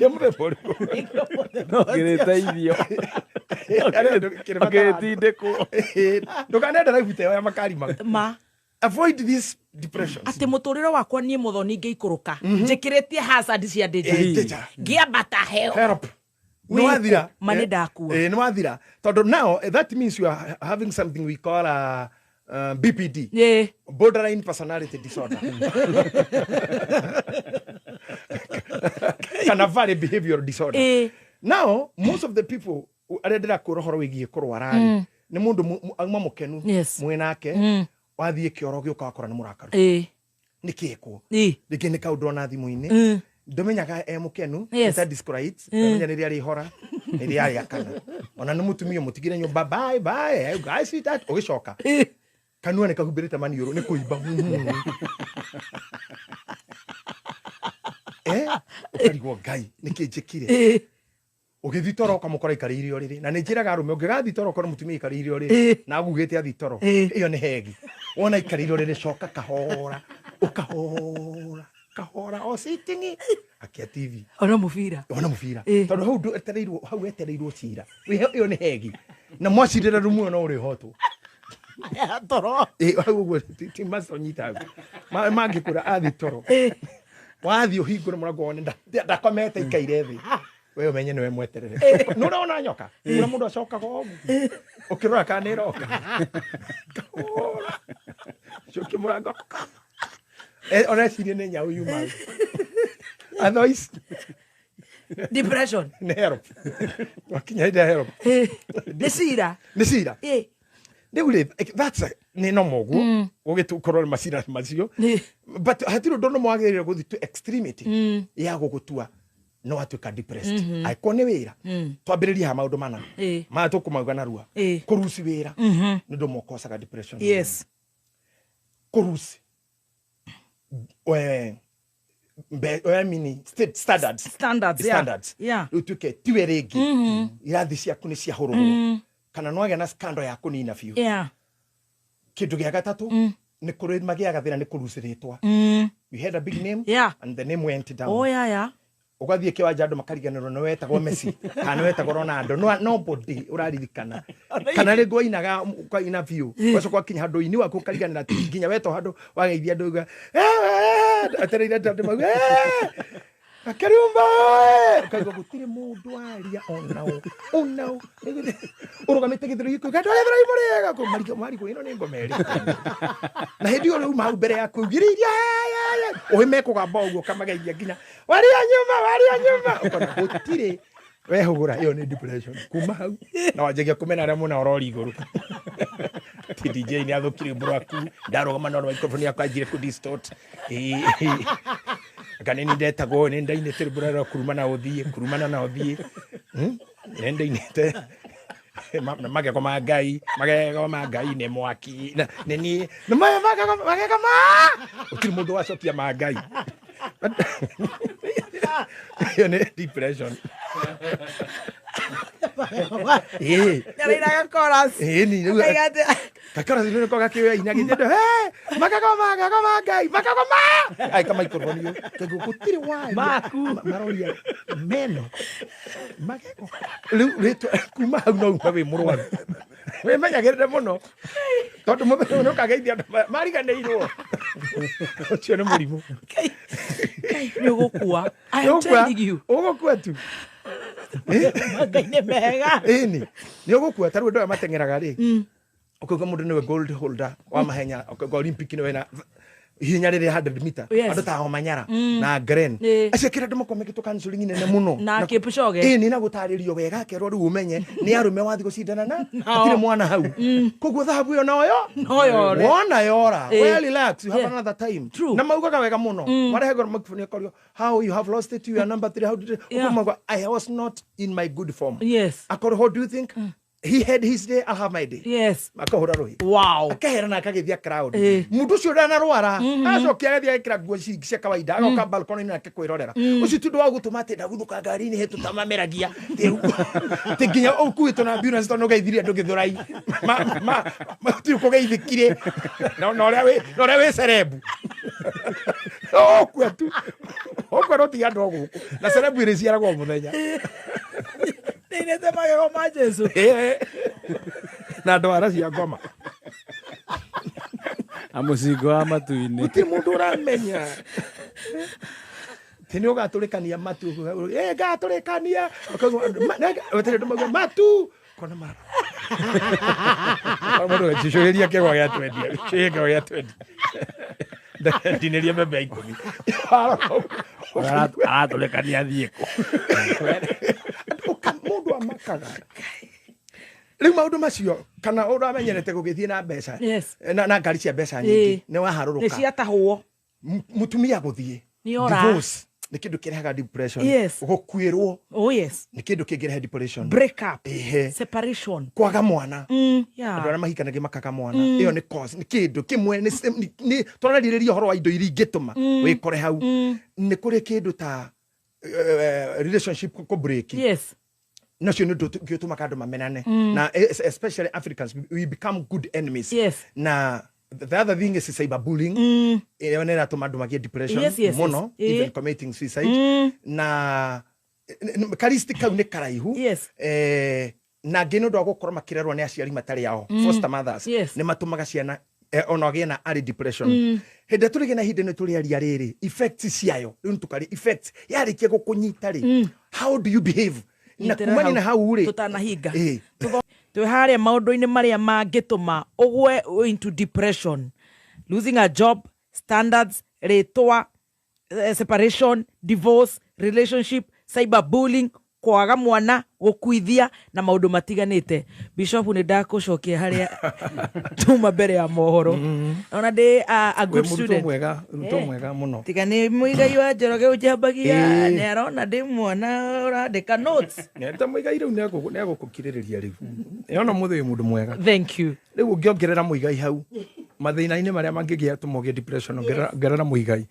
mbe por no kireta idio kireta ko ndo kana ndara vite ya makari ma avoid this depression.
Ati muturiro wakwa nie muthoni ngeikuruka njikiretie hazard cia danger gia bata help.
No adira
mane dakuwa
no adira todo now that means you are having something we call a BPD, borderline personality disorder. Kind of very behavioral disorder. Now, most of the people who are there kurohoro wigie kurwarari ni mundu agma mukenu mwenake wathie kiorogi ukakora ni murakaru ni kieko dike ni kaudo na thimu-ini ndomenyaga mukenu ta discourage ndomenya ni ari hora ni ari akana ona ni mutumio mutigire nyumba bye guys see that ugicoka kanua nikahubirite maniuru ni kuiba ukarigo ngai nikinjikire ugithitoro ukamukora ikarire oriri na ninjiraga arume ungigathitoro ukora mutumia ikarire oriri na agugite athitoro iyo ni hegi wona ikarire oriri coka kahora ukahora o sitting akia TV
ona mufira
tondu hau etereirwo cira iyo ni hegi na mwacirira rumu no uri hotu toro hau ti masonyita mangikura athitoro wathi uhingure murango wone ndakomete ikaire thi we umenye niwe mweterere nuraona nyoka ura mundu acoka go ukirora kana iroka coki murango ona cirie ni nyau yuma otherwise
depression
ni help wakinya ida help ni sira that's ni no mogu ugitukoro masira macio but hatiro ndono mwagirire guthi to extremity ya gugutua no atuka depressed aikone wira twambiriria ha maundu mana ma tukumauga na rua kurusi wira ndo mokosaga depression kurusi I mean standards utuke tiweregi irathi ciaku ni cia hururu kana no agena scandal yaku ni inafiu kindu gia gatatu ni kurimagiaga thina ni kurusiritwa you had a big name and the name went down ugathie kiwanja andu makariganirwo no wetagwo Messi kana wetagwo Ronaldo nobody uraririkana kana ringo inaga ina view wacho kwa kinya handu ini wako kariganira nginya weto handu wageithia nduga atereire ndu mau Akarumba kaigo gutire mundu aria onao urugamite githiro giko gado ethera imurega ko mariko ino ni ngomeri na hindi uri mau mbere ya kugiriria oime kugamba uguo kamageithia nginya wari anyuma ukona gutire wehugura iyo ni depression kuma hau na wajegia kumena aria muna orori iguru ti DJ ni athukire buraku ndarogama no microphone yakwa ajire ku distort kaneni ndetagwo nenda inete burara kurumana na uthie nenda inete mageko magai ne mwaki neni mageko ukiri mundu wacokia magai yo ne depression
Yarina chorus.
Ni kakora zile kwa kiwe inagitendo magako magai ai kama microphone yo kugutire wa maroria meno mageko leto kuma no kabe murwa we manyagirire muno tondu muthenya no kageithia mariganeirwo ucio ni murimu
ni gukua I'm telling you
ugukua tu
magaine mega
ni ugukua taru ndo matengeraga ri ukoga mundu niwe gold holder wa mahenya ukoga Olympic ni wena hinya riri 100 meter andu ta homanyara na gren acio kira ndu makome gitu canceling nene muno
na kipucoge
ni na gutaririo wega kero ru umenye ni arume wathi gucindana na atire mwana hau koguo thahabu yo noyo wona yora well relax you have another time na maugaga wega muno marehe gor makufuni korio how you have lost it, you are number 3, how did it I was not in my good form.
Yes
akoro how do you think he had his day, I'll have my day.
Yes.
Makahura rohi.
Wow.
Akahera na akagethia crowd. Mundu cio ndana rwara. Acokia agethia ikira nguo cia kawaida. Agoka balcony na akekwirorera. Ucio tundu wa gutuma ati ndaguthuka ngari ni hetu tamameragia. Te nginya ukuitwo na ambulance tono geithiria andu githurai. Tu kugeithikire. No ria we cerebu. Okwa tu. Okwa roti andu oguku. Na cerebu iri ciaragwo muthenya.
Nete magego ma Jesu.
Na ndwara cia ngoma.
Amucingo wa matu-ini.
Gutiri mundu uramenya. Tini ugaturikania matu. Gaturikania. Wetere ndumaga matu. Kona mara. Mundu gacicũgĩria kĩgwa gĩa 20. Kĩgwa gĩa 20. Ndineria mbembe 10.
Araturikania thiĩko.
Mundu amakaga riu maundu macio kana uramenyerete gugithie na mbeca na ngari cia mbeca nyingi ni waharuruka
ni ciatahwo
mutumia guthie divorce ni kindu kirehaga depression gukwirwo ni kindu kingireha depression
break up separation
kwaga mwana andu aria mahikanagia makaga mwana iyo ni cause ni kindu kimwe ni twarariria horo wa indo iri ingituma wikore hau ni kuri kindu ta relationship ko break nacio nä ndå tå maka andå mamenane na especially Africans we become good enemies na the other thing is cyberbullying ĩyo nĩ ĩratũma andũ magie depression muno even committing suicide na karisti kau nĩ karaihu na ngĩ nĩ ũndũ wa gũkorwo makĩrerwo nĩ aciari matarĩ ao foster mothers nĩ matũmaga ciana ona gĩa na early depression hĩndĩ tũrĩ na hĩndĩ nĩ tũrĩaria rĩrĩ effects ciayo rĩu tũkarĩ effects yarĩkia gũkũnyita rĩ how do you behave na kumani na hau ri
tutanahinga twe haria maundu-ini maria mangituma ugwe into depression, losing a job, standards, retwa, separation, divorce, relationship, cyberbullying, kwaga mwana, gukuithia na maundu matiganite. Bishop ni ndakucokia haria tuma mbere ya mohoro ona ndi a good student
mwega muno
tigani muigai wa Njoroge ujambagia ni arona ndi mwana urandika notes
neta muigai riu ne agukukiririria riu yona muthe mundu mwega.
Thank you.
Riu ngiongerera muigai hau mathina-ini maria mangigia tumogie depression ngerera muigai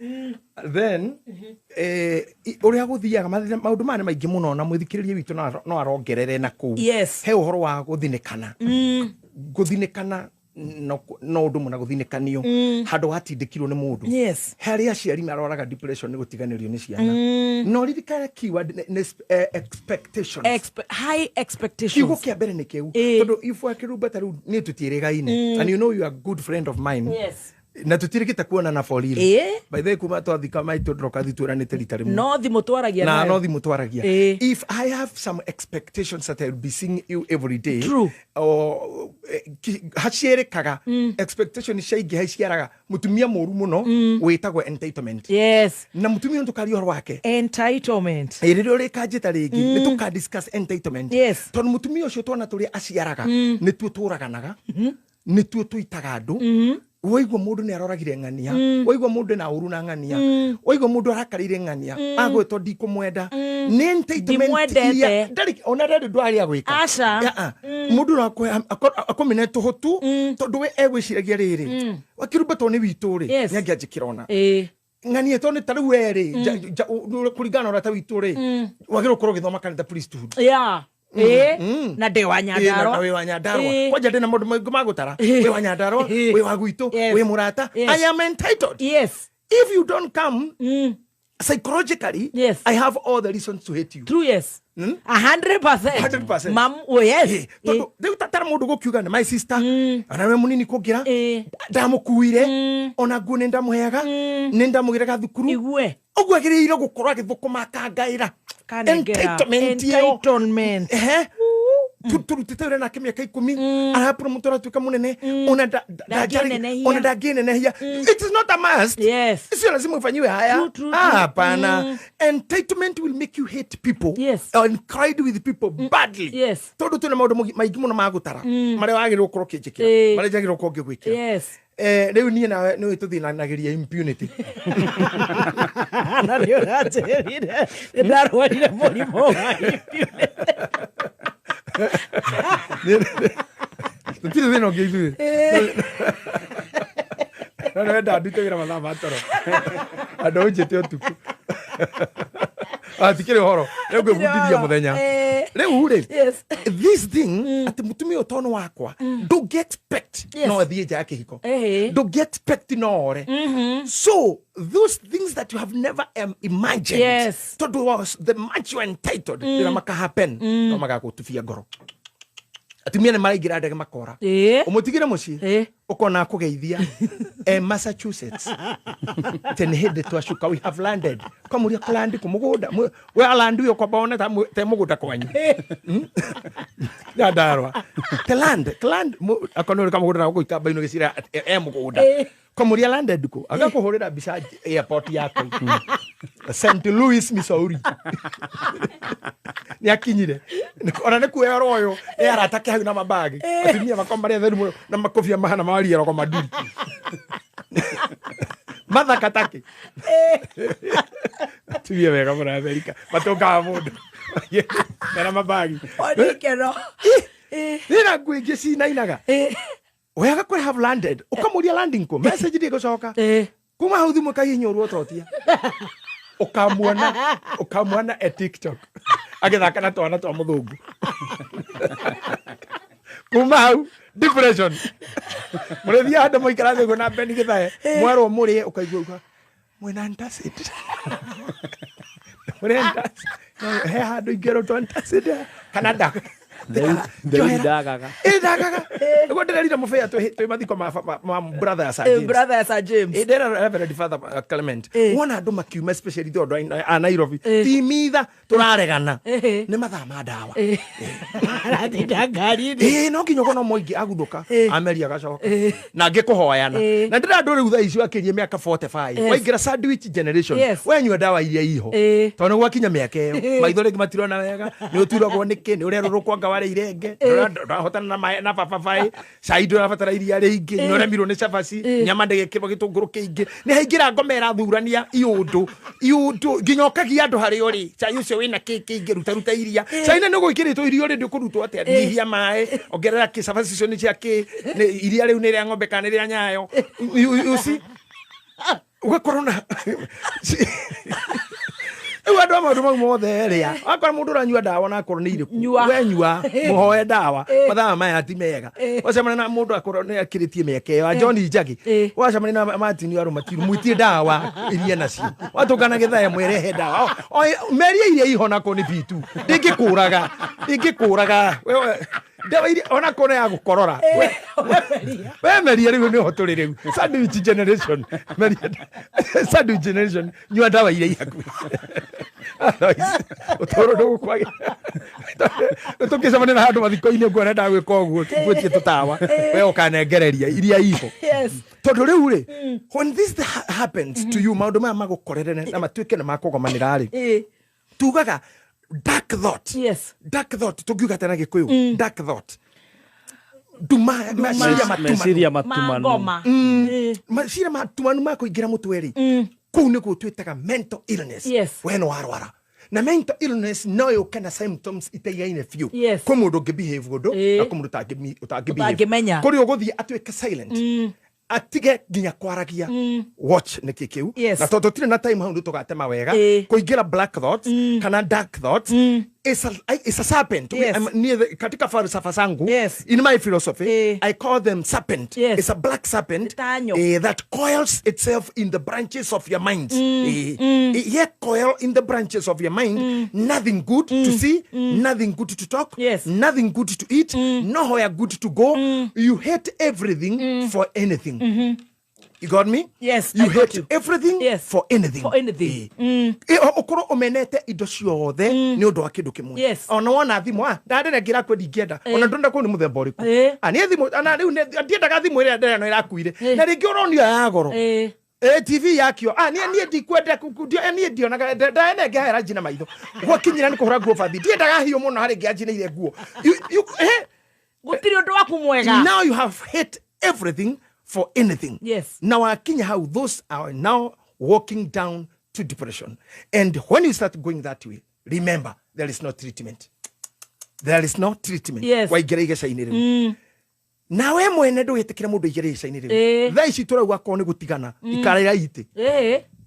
then uria guthiaga maundu mane maingi muno na mwithikiririe witu no arongerere na ku he uhoro wa guthinikana guthinikana no ndu muna guthinikanio handu hatindikirwo ni mundu hari aciari maroraga depression ni gutiganirio ni ciana no ririkana keyword expectations
high expectations
kiugo kia mbere ni kiu tondu ifu akiruba taru ni tutirigaine and you know you are a good friend of mine na tutirikita kuona na foriri by the way kuma twathika maitu ndroka thituranite rita rimwe
no thimu twaragia
na no thimu twaragia if I have some expectations that I will be seeing you every day or hacierekaga expectation shaigi haiciaraga mutumia moru muno witagwo entitlement na mutumia ntukari horo wake
entitlement
iririo rikanjita ringi ni tuka discuss entitlement tondu mutumia ucio twana turi aciaraga ni tu turaganaga ni tu tuitaga andu waigwa mundu ni aroragire ngania waigwa mundu na uru na ngania waigwa mundu arakarire ngania agwetwo ndikumwenda ni entitlement ya ndari ona ndari ndwari agwika
aca
mundu akomene tuhutu tondu we egwiciragia riri wakirumbatwo ni witu ri ni angianjikirona ngania toni taru eri kurigana ora ta witu ri wagiro koro githoma kanitha priesthood
na de wanyandarwa
we wanyandarwa kwaja ndina mundu maingi magutara we wanyandarwa we wagwitu we murata I am entitled if you don't come psychologically I have all the reasons to hate you
true 100% mam
tondu riu tatara mundu gukiuga my sister ana we munini kugira ndamukuire ona ngu ni ndamuheaga ni ndamugiraga thukuru
igwe
ogwo agiriire gukorwa githukuma akangaira
entitlement
turutite na kimya kai 10 arapro mutora tuka munene ona dagenenehia it is not a must sio lazima ufanyiwe haya hapana entitlement will make you hate people and cry with people badly tondu tuna maundu maingi muno magutara mare wagirwo kurokijikira mare jagirwo kongigwikira riu nie nawe ni tuthinanagiria impunity
na rio rajerire ndarwarire murimo wa impunity
tutire thina ungi ithuĩ no wenda ndute wĩra mathaa matoro andũ ũnjĩte ũtukũ atikĩrĩ ũhoro rĩu ngwĩbundithia mũthenya rĩu rĩ this thing atĩ mũtumia ũtono wakwa ndũngĩ expect no athiĩ nja ya kĩhiko ndũngĩ expect no ore so those things that you have never imagined tondũ was the much you are entitled rĩra maka happen no magagũtubia ngoro atumia nĩ maraingĩra ndege makora ũmũtigire mũciĩ ukona kugeithia Massachusetts tene hende twacuka we have landed kamuria kulandi kumugunda we alandu yo kwa baona te mugunda kwanyu ya darwa te land akono kamugunda ko ikaba ino gesira mugunda kamuria landed ko agakuhurira bica airport yako St. Louis Missouri ni akinyire ona ne kuya royo aratake hau na mabagi atumia makombare theru na makofia mahana maria roko maduri madha kataki tuye wega mura Amerika matoka mundu na mabagi
odikero
nina gwingi cinainaga wega kuri have landed ukamuria landing ko message ndi gucoka kuma hau thimu kahinyorwo totia ukamwana TikTok agithaka na twana twa muthungu kuma hau depression murethia andu moikara thego na beni githae mwaro murie ukaigua mwena antacid murenda he handu ingero to antacid Canada
ndagaga
ego ndirarira mufea twi mathiko ma brother
Sir James
ndera Reverend Father Clement wona andu makiuma especially thodo a Nairobi timitha turaregana ni mathaa ma ndawa
aratinda ngari
no nginya kono moingi aguthuka ameria gacoka na ngikuhoyana na ndira andu riu thaa icio akirie miaka 45 waingira sandwich generation wenyua ndawa iria iho tondu gwakinya miaka iyo maitho ringi matirona wega ni uturagwo niki ni urerurukwa ngawari irenge ndahotana na papapai saido rafatara iria ringi ni uremirwo ni cabaci nyama ndegekirwo gitunguru kingi ni haingira ngomera thurania iundu nginyokagia andu hari uri cai ucio wina kiki ngiruta iria caina ni gwikiritwo irio ri ndikurutwo atia nyihia mai ongerera kicabaci icio ni ciake iria riu ni ria ng'ombe kana ria nyayo uci ugakorona andå maå ndå mau mothe rä a akorwo må ndå ranyua ndawa na akorwo nä irä wenyua må hoe ndawa mathaa maya ti mega wacemania na må ndå akorwo nä akä rä tie mä aka ä yo John Njagi wacemania na Martin Warå Matiru mwĩtie ndawa iria nacio watå kana gä thaya mwerehe ndawa meria iria ihona ko nä bitu ndingä kå raga ndawa iria ona kone ya gukorora we meria riu ni hoturi riu sandwich generation nyua ndawa iria ihaku utoro ndo kwage tukicemania na handu mathiko-ini nguona ndagwika uguo ngwitie tutawa we ukanengereria iria iho tondu riu ri when this happens to you maundu maya magukorere na matuike na makugomanira ri tugaga dark thought. Yes. Dark thought. Tugiuga tena Gikuyu. Dark thought.
Meciria matumanu.
Meciria matumanu makuingira mutweri. Kuu niguo twitaga mental illness. Yes. We no warwara. Na mental illness no yukena symptoms itaigaine few. Yes. Kwa mundu ngibehave gundu na kwa mundu utangibehave. Kuri uguthie atuike silent. Atige nginya kwaragia watch niki kiu na tondu tire na time handu tugatema wega kuingira black thoughts kana dark thoughts is a serpent. Katika falsafa zangu in my philosophy I call them serpent. It's a black serpent that coils itself in the branches of your mind. Coil in the branches of your mind. Nothing good to see, nothing good to talk, nothing good to eat, nowhere good to go. You hate everything for anything. You got me? Yes. You hate everything for anything. For anything. Okoro omenete indo ciothe ni undu wa kindu kimwe. Ona wona thimu ndandene ngira kwe ndingienda. Ona ndonda ko ni muthemba uriku. Ani thimu ana riu ndiendaga thimu ire ndere no irakuire. Na ringi uronio ya goro. TV yakio nie ndikwenda nie ndionaga ndaene ngahera njina maitho gwakinyira ni kuhura nguo bathi ndiendaga hiyo muno hari ngianjina ire nguo
gutiri undu waku mwega.
Now you have hate everything for anything. Yes. Now Kenya, how those are now walking down to depression. And when you start going that way, remember there is no treatment. There is no treatment. Yes. Why gerege sainire. Na we mwene ndo yetekira mundu igerege sainire. Tha ici turauga ko ni gutigana ikarira ite.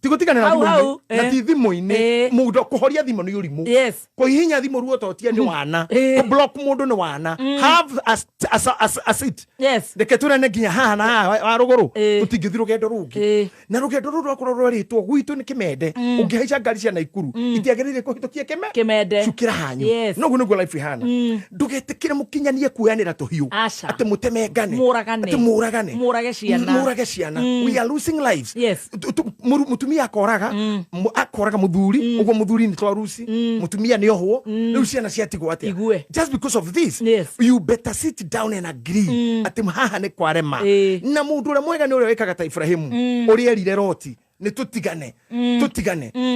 Tigutigana na thimu na ti thimu-ini mundu kuhoria thimu ni urimu kuhihinya thimu ruo totie ni wana ku block mundu ni wana have a seat reke turene nginya haha na wa ruguru utingithi rugendo rungi na rugendo ruru rwakoro rweritwo gwitu ni kimende ungihaica ngari cia Naikuru itiagirire kuhitukia kimende cukira hanyu noguo niguo life ihana ndugetikire mukinyanie kuyanira tuhiu ati mutemengane ati murage ciana we are losing lives. Mutumia akoraga muthuri ugo muthuri ni twaruci mutumia ni ohwo riu ciana ciatigwo atia just because of this. You better sit down and agree ati haha ni kwarema na mundu ure mwega ni ure wikaga ta Ibrahimu uri erire Loti ni tutigane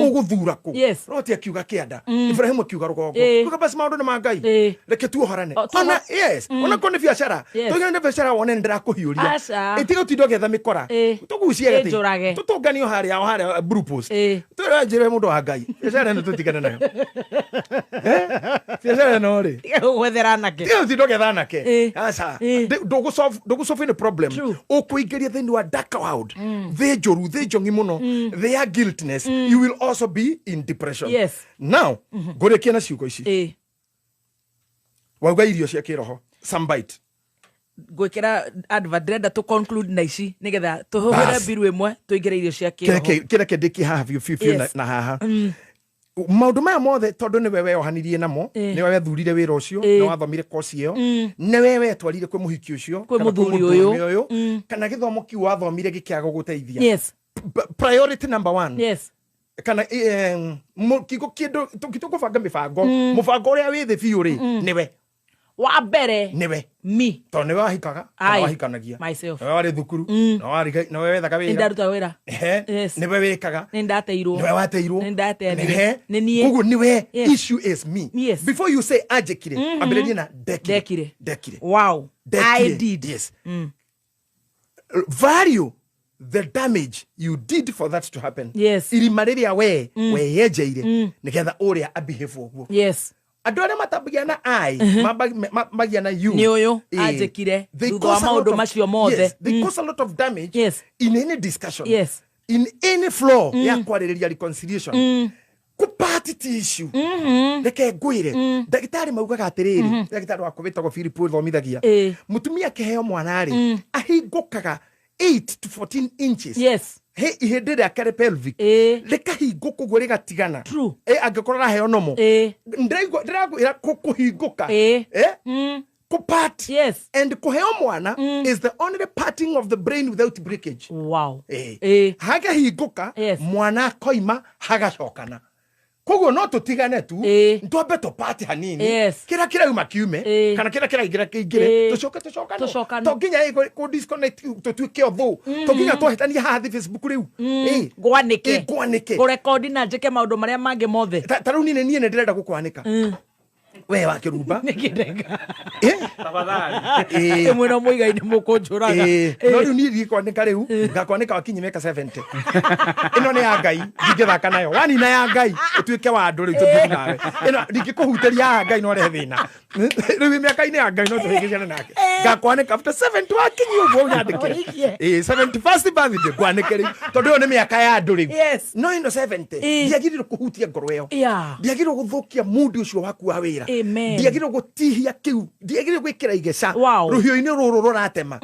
uguthura ku Loti akiuga kianda Ibrahimu akiuga rugongo kuga basi maundu ni mangai reke tuoharane ona ona kone biashara tugende biashara wone ndira kuhiuria itigo tindo getha mikora tugucie gati tutunganio haria blue post turanjire mundu wa ngai biashara ni tutigane nayo biashara no ri
gwethera nake
tindo getha nake asa dogo solve the problem ukuingeria thini wa dark world the joru the jongi muno their guiltness you will also be in depression. Now gorekia na ciugo ici wauga irio cia kiroho soundbite
gwikira advert to conclude na ici nigetha tuhure biru imwe tuingire irio cia kiroho
kira kendiki have you feel na haha maundu maya mothe tondu ni wewe ohanirie namo ni wewe thurire wira ucio ni wathomire course iyo ni wewe twarire kwe muhiki ucio
kwe muthuri uyu
kana githomo kiu wathomire gikiaga guteithia. Priority number 1 kana kigo kindu tukitugubanga mibango mubango uria wi thi biu ri niwe
wa mbere
niwe
me
to niwe wahikaga wahikanagia
myself
niwe wari thukuru niwe wethaga wira
ndaruta wira
niwe wikaga
ndateirwo
niwe wateirwo
ndateirwo ni nie
kugu niwe issue is me before you say ajekire ambeleni na dekire
wow I did
value the damage you did for that to happen. Irimareria we yejeire nigetha uria abehave ogwo. Andu aria matambagia na I mabagia na you
ni uyu ajekire thutha maundu macio mothe
they cause a lot of damage in any discussion in any flow ya kwaririria reconciliation kupati tissue reke ngwire ndagitari maugaga atiriri ndagitari wa kubitagwo Philip thomithagia mutumia keheo mwana ri ahingukaga 8 to 14 inches he ihinde rĩa kere pelvic rĩkahinguka ũguo rĩgatigana angĩkorwo raheo nomo ndĩragwĩra kũhinguka kupat and kuheo mwana is the only parting of the brain without breakage. Hagahinguka mwana koima hagacokana koguo no tutigane tu ntwambe tupati hanini kira uma kiume kana kira ingire tucoka to nginya ku disconnect tutuike otho to nginya twahitania haha Facebook riu gwanike ku record na njeke maundu maria mangi mothe taru ni nie ndirenda gukwanika we wa kirumba nikirenga tafadhali mwe no muigaine mukunjuraga no riu ni ndikwanika riu ngakwanika wakinyi meka 70 ino ni ya ngai ngithaka nayo wani na ya ngai utuike wa andu riu tuthi nawe ino ndikikuhuteria ya ngai no re thina riu meka ine ya ngai no tuhigiciana nake ngakwanika after 70 wakinyi uguo nyandike 71st birthday kwanike riu tondu ni meka ya andu riu no ino 70 ndiagirire kuhutia ngoro iyo ndiagirire guthukia mood ucio waku wa wira ndiagirire gutihia kiu ndiagirire gwikira igeca ruhio-ini ruru ruratema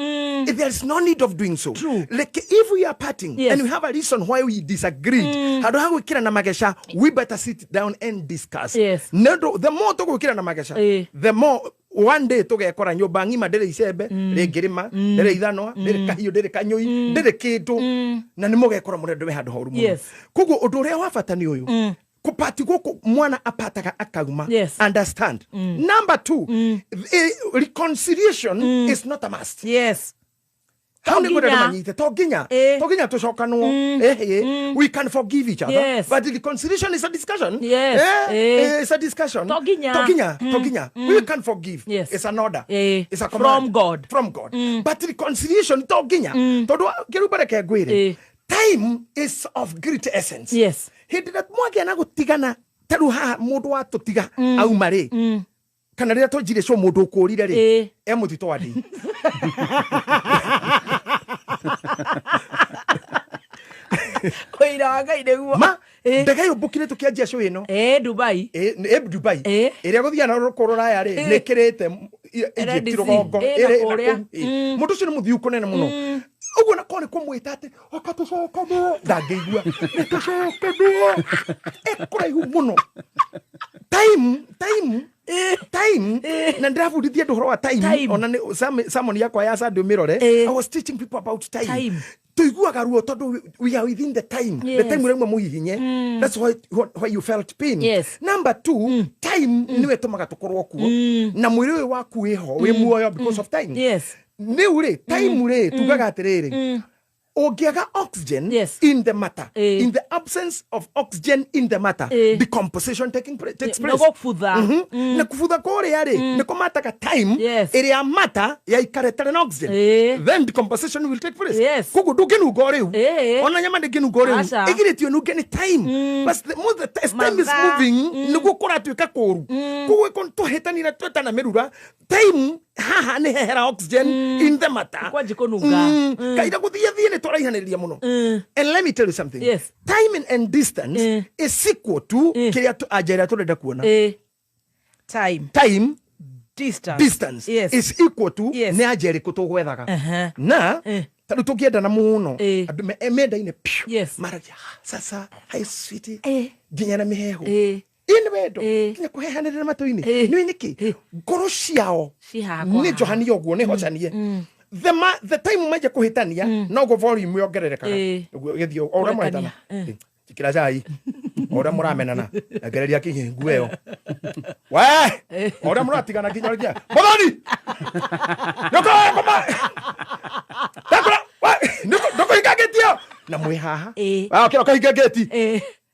there is no need of doing so. Like if we are parting and we have a reason why we disagree handu ha gwikira na magesha we better sit down and discuss. The more to gwikira na magesha the more one day tugekora nyumba ngima ndire icembe ringirima ndire ithanoa ndire kahiu ndire kanyui ndire kindu na ni mugekora murendo we handu horu muno koguo undu uria wa bata ni uyu kupati goko mwana apataga akauma understand. Number 2 reconciliation is not a must. How ni gode manyite toginya tushokanwo we can forgive each other but the reconciliation is a discussion. It's a discussion. Toginya we can forgive. It's an order. It's a command from God but reconciliation toginya todo gerubare ke gwire time is of great essence. Hindi that mwage na gutigana taru ha mundu wa tutiga auma ri kana ria tojire so mundu ukurire ri mutito wadi oira ngai neguo ndagayo bukire tukianjia show ino Dubai iria guthia na rukorora ya ri nikirite Egypt rugongo mundu cio ni muthiu kunene muno uguo na kone kumwita ati akatucokana ndangĩigua nĩtũcokana ekuraihu muno time na ndĩrabundithia andũ ũhoro wa time ona someone yakwa ya Sunday mirore I was teaching people about time tuiguaga ruo tondu we are within the time urauma muhihinye that's why you felt pain. Number 2 time niwe tumaga tukorwo kuo na mwiri uyu waku wiho wi muoyo because of time. Ni ure time ure tugaga atiriri ogiaga oxygen in the matter in the absence of oxygen in the matter decomposition takes place na kufudha kore yari ne komata time area matter ya ikaretana na oxygen then decomposition will take place kugu dugenu gore ona nyama ndegenu gore igiretio nugeni time but the more the time is moving nugu kora tuika koru kugu konto hetani na twetana merura time haha ne hera oxygen in the matter kwa jikonuga kaida kuthia thie twaraihaniriria muno and let me tell you something time and distance is equal to kiria ajira turenda kuona time distance is equal to ne ajeri kutugwethaga na tadu tukienda na muno andu menda-ine maraja sasa hi sweetie ginya na miheho inwedo kinya kuhehanirira matu-ini ni niki ngoro ciao ni johani oguo ni hocanie the time maje kuhitania no go volume yongererekaga githio ora mwetana tikira jai ora muramenana agereria kihingu eyo we ora muratigana kinyaria modani noko koma takura noko ikagetio na mwe haha kiro kahigageti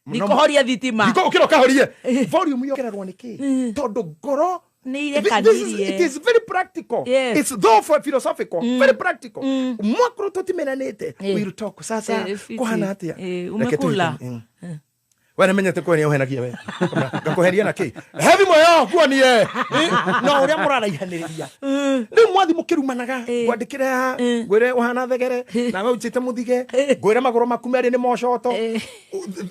nikohoria thitima kiro kahorie volume yongererwa niki tondu ngoro it is very practical. It's though for philosophical, very practical. Mwakro toti menanete. We'll talk sasa kuhana atia.
Umekula.
Wena menyete ko ni ohenagia we. Ngakuheria na ki. Heavy moyo kwa ni no uria murara ihaniriria. Ni mwathi mukirumanaga gwandikira gwire uhana thegere na we uchite muthige gwire magoro makumeri ni mocoto.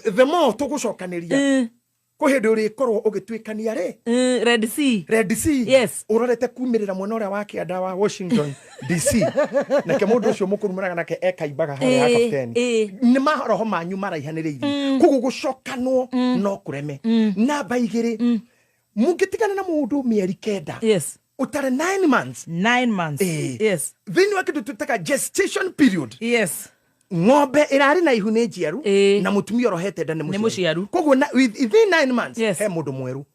The more tugucokaniria. Ko hindi uri korwo ugitwikania ri
Red Sea. Yes.
Urorete kumirira mwena uria wa kianda wa Washington DC. Na ke mundu ucio mukurumanaga nake ekaimbaga hore ya kapteni. Ni mahoroho manyu maraihaniririe. Kugugucokanwo no kureme. Namba 2 mungitigana na mundu mieri 9.
Yes.
Utare 9 months.
9 months. Yes.
Then wakitu tutaka gestation period.
Yes.
Ng'ombe irari na ihu ni njiaru na mutumia rohete nda ni muciaru. Koguo within 9 months he mundu mweru.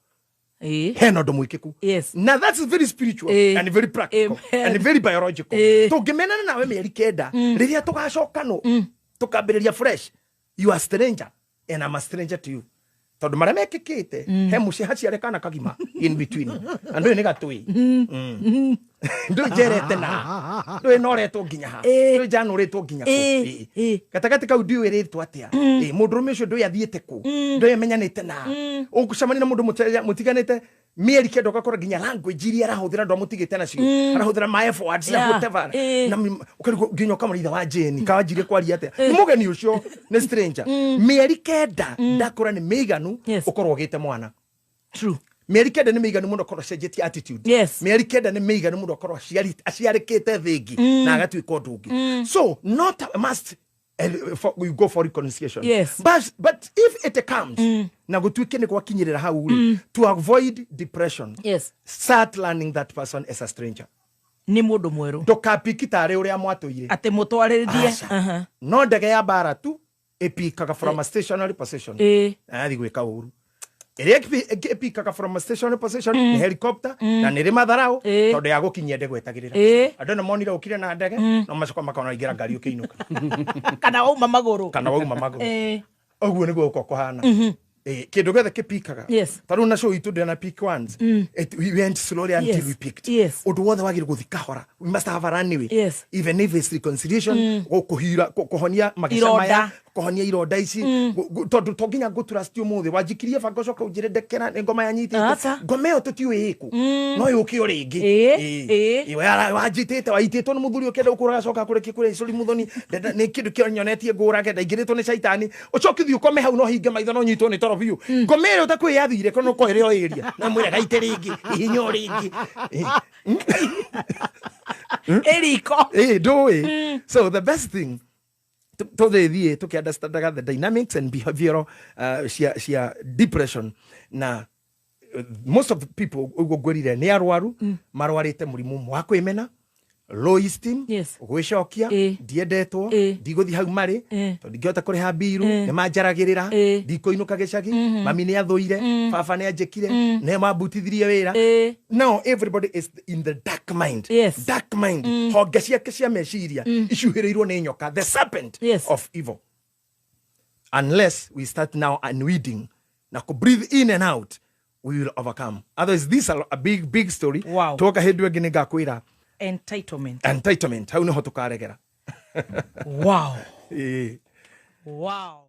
He no ndo mwikiku.
Yes.
Now that's very spiritual and very practical and very biological. Tugimenana nawe mieri 9 riria tugacokano tukambiriria fresh. You are stranger and I'm a stranger to you. Tondu maria mekikite he muci haciare kana kagima in between. Andu ni gatui. Ndu jerete na. Ndu inoretwo nginya ha. Ndu januretwo nginya ku. Gatagati kau ndu iritwo atia. Mundurume ucio ndu yathiete ku. Ndu yemenyanite na. Ugucamani na mundu mutiganite mieri 9 gakora nginya language iria arahuthira ndo mutigite nacio. Arahuthira my efforts na whatever. Na ukarigo nginya kamuritha wa Jane kawanjire kwaria atia. Ni mugeni ucio ni stranger. Mieri 9 ndakora ni miganu ukorwo gite mwana.
True.
Mieri 9 ni miganu muno korwo cenjetie attitude.
Yes.
Mieri 9 ni miganu muno korwo aciarikite thingi na agatwika ndungi. So not a must we go for reconciliation.
Yes.
But if it comes na gutwike ni gwakinyirira hau to avoid depression.
Yes.
Start learning that person as a stranger.
Ni mundu mweru.
Ndokapikitare uria mwatuire.
Ate mutwariririe.
No ndege ya bara tu epikaga from a stationary position. Athi gwika uru. Epikaga from a stationary position ni helicopter na ni matharau tondu ya gukinyia ndege etagirira. Andu na monira ukire na ndege no macoko makona igira ngari ukiinuka.
Kana wauma maguru.
Oguo niguo uko kuhana. Kindu gethe kipikaga.
Yes.
Taru na show itu na peak ones. We went slowly until we peaked.
Yes.
Undu wothe wagire guthika hora. We must have a runway.
Yes.
Even if it's reconciliation, kuhonia magesha maya, kuhonia iroda ici. Tondu toginya gutrust umuthi wajikirie bango coka ujire ndekera ngoma yanyitite. Ngoma yo tutiwe iku. No yuki uringi. Iwe wajitite waititwo ni muthuri ukenda ukuraga coka kure kikure icuri muthoni ni kindu kio nyonetie ngurage ndaingiritwo ni shaitani. Ucokithi ukome hau no hinge maitho no nyitwo ni toro biu. Ngoma yo takwe yathire kono ko ire o iria. Na mwire gaite ringi ihinyo ringi.
Eriko.
So the best thing to understand the dynamics and behavioral depression na most of the people ugogorire ni arwaru marwarite murimu wa kwimena low esteem gwicokia ndiendetwo ndiguthi hau mari to ndingihota kuriha biru ni manjaragirira ndikoinuka gicagi mami ni athuire baba ni anjekire ni mambutithirie wira. Now everybody is in the dark mind. Dark mind honge ciake cia meciria icuhirirwo ni nyoka, the serpent of evil. Unless we start now unweeding na ku breathe in and out, we will overcome. Otherwise this is a big story. Toka hindu ingi ni ngakwira entitlement hau niho tukaregera.
Wow. Wow.